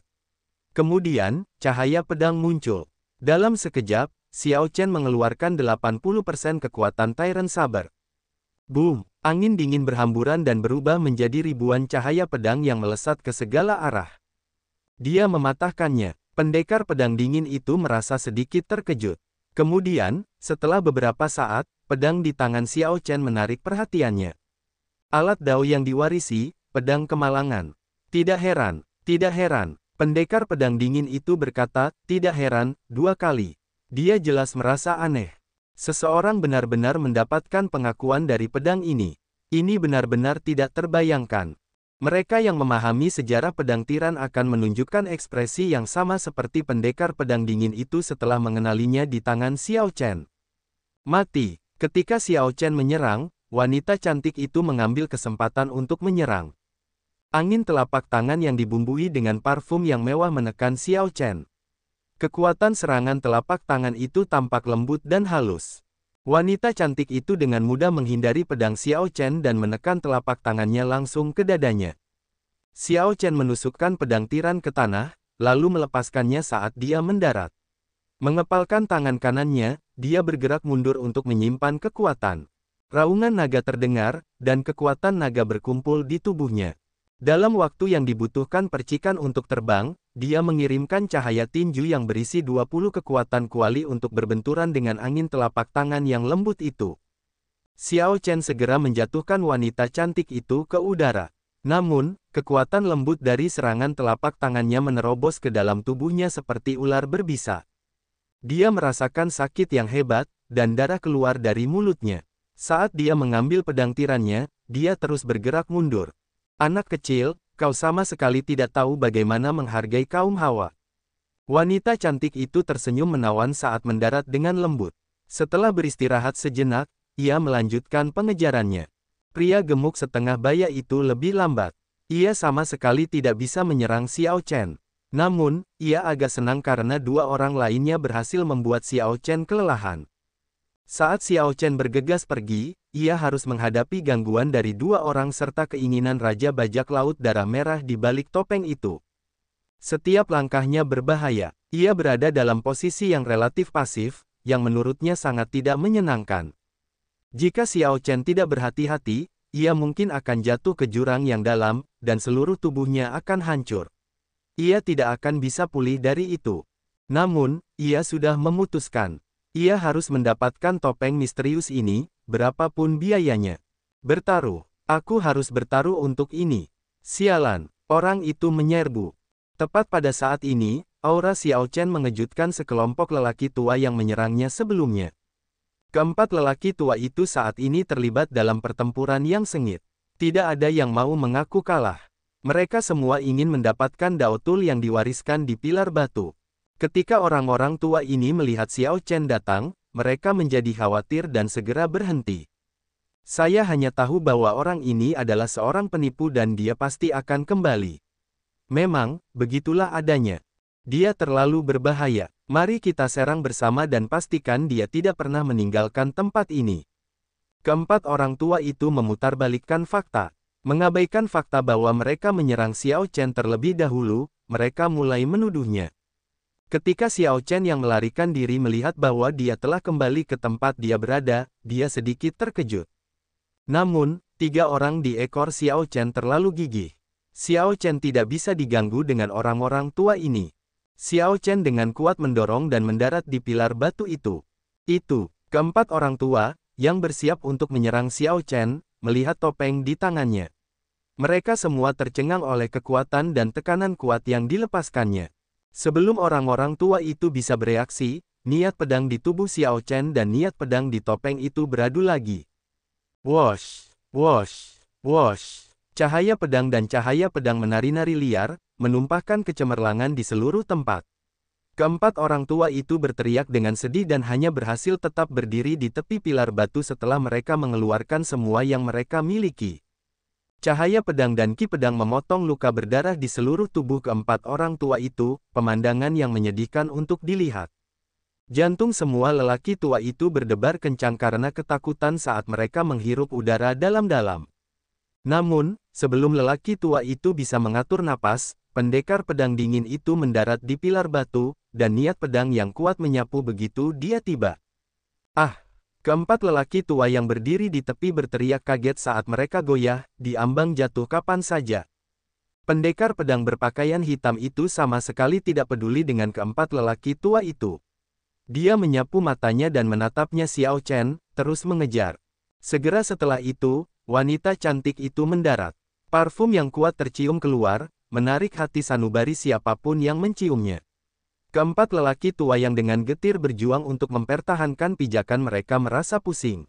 Kemudian, cahaya pedang muncul. Dalam sekejap, Xiao Chen mengeluarkan 80% kekuatan Tyrant Saber. Boom! Angin dingin berhamburan dan berubah menjadi ribuan cahaya pedang yang melesat ke segala arah. Dia mematahkannya. Pendekar pedang dingin itu merasa sedikit terkejut. Kemudian, setelah beberapa saat, pedang di tangan Xiao Chen menarik perhatiannya. Alat Dao yang diwarisi, pedang kemalangan. Tidak heran, pendekar pedang dingin itu berkata, tidak heran, 2 kali. Dia jelas merasa aneh. Seseorang benar-benar mendapatkan pengakuan dari pedang ini. Ini benar-benar tidak terbayangkan. Mereka yang memahami sejarah pedang tiran akan menunjukkan ekspresi yang sama seperti pendekar pedang dingin itu setelah mengenalinya di tangan Xiao Chen. Mati. Ketika Xiao Chen menyerang, wanita cantik itu mengambil kesempatan untuk menyerang. Angin telapak tangan yang dibumbui dengan parfum yang mewah menekan Xiao Chen. Kekuatan serangan telapak tangan itu tampak lembut dan halus. Wanita cantik itu dengan mudah menghindari pedang Xiao Chen dan menekan telapak tangannya langsung ke dadanya. Xiao Chen menusukkan pedang tiran ke tanah, lalu melepaskannya saat dia mendarat. Mengepalkan tangan kanannya, dia bergerak mundur untuk menyimpan kekuatan. Raungan naga terdengar, dan kekuatan naga berkumpul di tubuhnya. Dalam waktu yang dibutuhkan percikan untuk terbang, dia mengirimkan cahaya tinju yang berisi 20 kekuatan kuali untuk berbenturan dengan angin telapak tangan yang lembut itu. Xiao Chen segera menjatuhkan wanita cantik itu ke udara. Namun, kekuatan lembut dari serangan telapak tangannya menerobos ke dalam tubuhnya seperti ular berbisa. Dia merasakan sakit yang hebat, dan darah keluar dari mulutnya. Saat dia mengambil pedang tirannya, dia terus bergerak mundur. Anak kecil, kau sama sekali tidak tahu bagaimana menghargai kaum Hawa. Wanita cantik itu tersenyum menawan saat mendarat dengan lembut. Setelah beristirahat sejenak, ia melanjutkan pengejarannya. Pria gemuk setengah baya itu lebih lambat. Ia sama sekali tidak bisa menyerang Xiao Chen. Namun, ia agak senang karena 2 orang lainnya berhasil membuat Xiao Chen kelelahan. Saat Xiao Chen bergegas pergi, ia harus menghadapi gangguan dari 2 orang serta keinginan Raja Bajak Laut Darah Merah di balik topeng itu. Setiap langkahnya berbahaya. Ia berada dalam posisi yang relatif pasif, yang menurutnya sangat tidak menyenangkan. Jika Xiao Chen tidak berhati-hati, ia mungkin akan jatuh ke jurang yang dalam, dan seluruh tubuhnya akan hancur. Ia tidak akan bisa pulih dari itu. Namun, ia sudah memutuskan. Ia harus mendapatkan topeng misterius ini, berapapun biayanya. Bertaruh. Aku harus bertaruh untuk ini. Sialan. Orang itu menyerbu. Tepat pada saat ini, aura Xiao Chen mengejutkan sekelompok lelaki tua yang menyerangnya sebelumnya. Keempat lelaki tua itu saat ini terlibat dalam pertempuran yang sengit. Tidak ada yang mau mengaku kalah. Mereka semua ingin mendapatkan Daotul yang diwariskan di pilar batu. Ketika orang-orang tua ini melihat Xiao Chen datang, mereka menjadi khawatir dan segera berhenti. Saya hanya tahu bahwa orang ini adalah seorang penipu dan dia pasti akan kembali. Memang, begitulah adanya. Dia terlalu berbahaya. Mari kita serang bersama dan pastikan dia tidak pernah meninggalkan tempat ini. Keempat orang tua itu memutarbalikkan fakta. Mengabaikan fakta bahwa mereka menyerang Xiao Chen terlebih dahulu, mereka mulai menuduhnya. Ketika Xiao Chen yang melarikan diri melihat bahwa dia telah kembali ke tempat dia berada, dia sedikit terkejut. Namun, 3 orang di ekor Xiao Chen terlalu gigih. Xiao Chen tidak bisa diganggu dengan orang-orang tua ini. Xiao Chen dengan kuat mendorong dan mendarat di pilar batu itu. Keempat orang tua, yang bersiap untuk menyerang Xiao Chen, melihat topeng di tangannya. Mereka semua tercengang oleh kekuatan dan tekanan kuat yang dilepaskannya. Sebelum orang-orang tua itu bisa bereaksi, niat pedang di tubuh Xiao Chen dan niat pedang di topeng itu beradu lagi. Wosh, wosh, wosh. Cahaya pedang dan cahaya pedang menari-nari liar, menumpahkan kecemerlangan di seluruh tempat. Keempat orang tua itu berteriak dengan sedih dan hanya berhasil tetap berdiri di tepi pilar batu setelah mereka mengeluarkan semua yang mereka miliki. Cahaya pedang dan ki pedang memotong luka berdarah di seluruh tubuh keempat orang tua itu, pemandangan yang menyedihkan untuk dilihat. Jantung semua lelaki tua itu berdebar kencang karena ketakutan saat mereka menghirup udara dalam-dalam. Namun, sebelum lelaki tua itu bisa mengatur napas, pendekar pedang dingin itu mendarat di pilar batu, dan niat pedang yang kuat menyapu begitu dia tiba. Ah! Keempat lelaki tua yang berdiri di tepi berteriak kaget saat mereka goyah, diambang jatuh kapan saja. Pendekar pedang berpakaian hitam itu sama sekali tidak peduli dengan keempat lelaki tua itu. Dia menyapu matanya dan menatapnya Xiao Chen, terus mengejar. Segera setelah itu, wanita cantik itu mendarat. Parfum yang kuat tercium keluar, menarik hati sanubari siapapun yang menciumnya. Keempat lelaki tua yang dengan getir berjuang untuk mempertahankan pijakan mereka merasa pusing.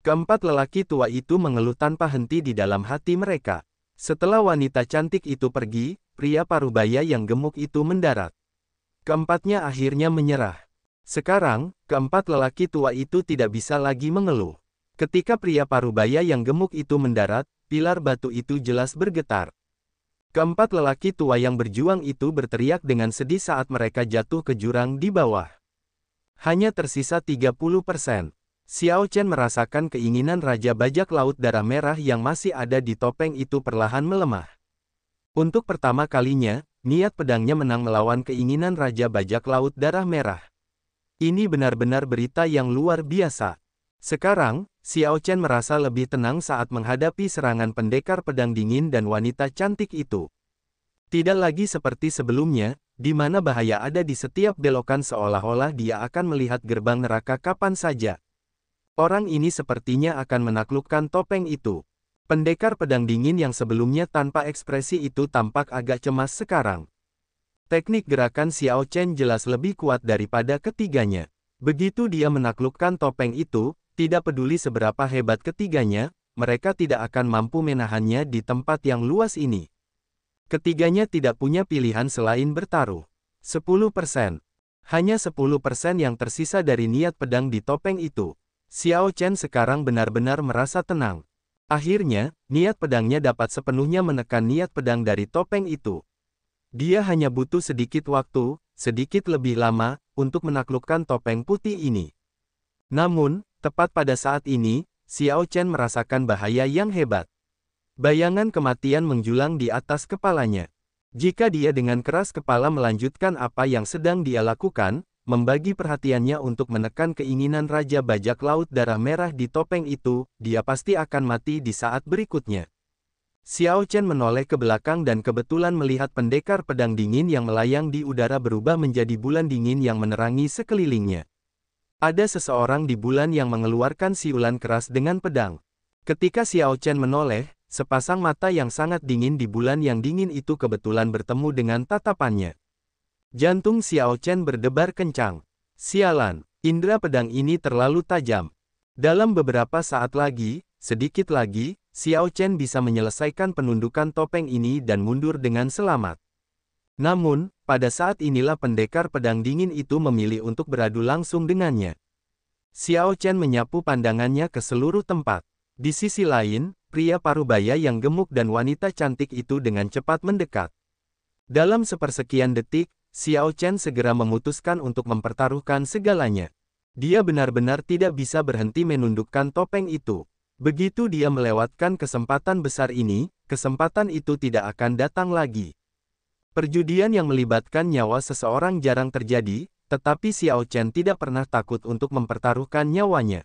Keempat lelaki tua itu mengeluh tanpa henti di dalam hati mereka. Setelah wanita cantik itu pergi, pria parubaya yang gemuk itu mendarat. Keempatnya akhirnya menyerah. Sekarang, keempat lelaki tua itu tidak bisa lagi mengeluh. Ketika pria parubaya yang gemuk itu mendarat, pilar batu itu jelas bergetar. Keempat lelaki tua yang berjuang itu berteriak dengan sedih saat mereka jatuh ke jurang di bawah. Hanya tersisa 30%. Xiao Chen merasakan keinginan Raja Bajak Laut Darah Merah yang masih ada di topeng itu perlahan melemah. Untuk pertama kalinya, niat pedangnya menang melawan keinginan Raja Bajak Laut Darah Merah. Ini benar-benar berita yang luar biasa. Sekarang, Xiao Chen merasa lebih tenang saat menghadapi serangan pendekar pedang dingin dan wanita cantik itu. Tidak lagi seperti sebelumnya, di mana bahaya ada di setiap belokan seolah-olah dia akan melihat gerbang neraka kapan saja. Orang ini sepertinya akan menaklukkan topeng itu. Pendekar pedang dingin yang sebelumnya tanpa ekspresi itu tampak agak cemas sekarang. Teknik gerakan Xiao Chen jelas lebih kuat daripada ketiganya. Begitu dia menaklukkan topeng itu, tidak peduli seberapa hebat ketiganya, mereka tidak akan mampu menahannya di tempat yang luas ini. Ketiganya tidak punya pilihan selain bertaruh. 10%. Hanya 10% yang tersisa dari niat pedang di topeng itu. Xiao Chen sekarang benar-benar merasa tenang. Akhirnya, niat pedangnya dapat sepenuhnya menekan niat pedang dari topeng itu. Dia hanya butuh sedikit waktu, sedikit lebih lama, untuk menaklukkan topeng putih ini. Namun, tepat pada saat ini, Xiao Chen merasakan bahaya yang hebat. Bayangan kematian menjulang di atas kepalanya. Jika dia dengan keras kepala melanjutkan apa yang sedang dia lakukan, membagi perhatiannya untuk menekan keinginan Raja Bajak Laut Darah Merah di topeng itu, dia pasti akan mati di saat berikutnya. Xiao Chen menoleh ke belakang dan kebetulan melihat pendekar pedang dingin yang melayang di udara berubah menjadi bulan dingin yang menerangi sekelilingnya. Ada seseorang di bulan yang mengeluarkan siulan keras dengan pedang. Ketika Xiao Chen menoleh, sepasang mata yang sangat dingin di bulan yang dingin itu kebetulan bertemu dengan tatapannya. Jantung Xiao Chen berdebar kencang. Sialan, indera pedang ini terlalu tajam. Dalam beberapa saat lagi, sedikit lagi, Xiao Chen bisa menyelesaikan penundukan topeng ini dan mundur dengan selamat. Namun, pada saat inilah pendekar pedang dingin itu memilih untuk beradu langsung dengannya. Xiao Chen menyapu pandangannya ke seluruh tempat. Di sisi lain, pria parubaya yang gemuk dan wanita cantik itu dengan cepat mendekat. Dalam sepersekian detik, Xiao Chen segera memutuskan untuk mempertaruhkan segalanya. Dia benar-benar tidak bisa berhenti menundukkan topeng itu. Begitu dia melewatkan kesempatan besar ini, kesempatan itu tidak akan datang lagi. Perjudian yang melibatkan nyawa seseorang jarang terjadi, tetapi Xiao Chen tidak pernah takut untuk mempertaruhkan nyawanya.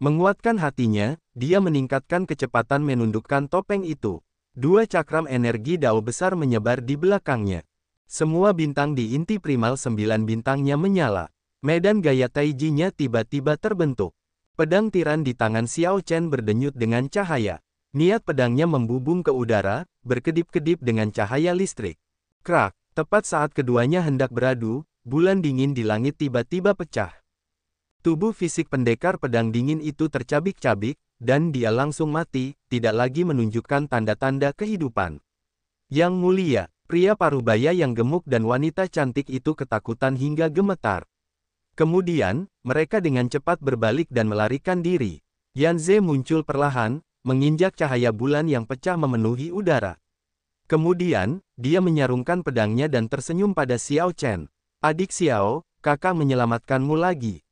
Menguatkan hatinya, dia meningkatkan kecepatan menundukkan topeng itu. Dua cakram energi Dao besar menyebar di belakangnya. Semua bintang di inti primal 9 bintangnya menyala. Medan gaya Taiji-nya tiba-tiba terbentuk. Pedang tiran di tangan Xiao Chen berdenyut dengan cahaya. Niat pedangnya membubung ke udara, berkedip-kedip dengan cahaya listrik. Krak, tepat saat keduanya hendak beradu, bulan dingin di langit tiba-tiba pecah. Tubuh fisik pendekar pedang dingin itu tercabik-cabik, dan dia langsung mati, tidak lagi menunjukkan tanda-tanda kehidupan. Yang mulia, pria parubaya yang gemuk dan wanita cantik itu ketakutan hingga gemetar. Kemudian, mereka dengan cepat berbalik dan melarikan diri. Yanze muncul perlahan, menginjak cahaya bulan yang pecah memenuhi udara. Kemudian, dia menyarungkan pedangnya dan tersenyum pada Xiao Chen. Adik Xiao, kakak menyelamatkanmu lagi.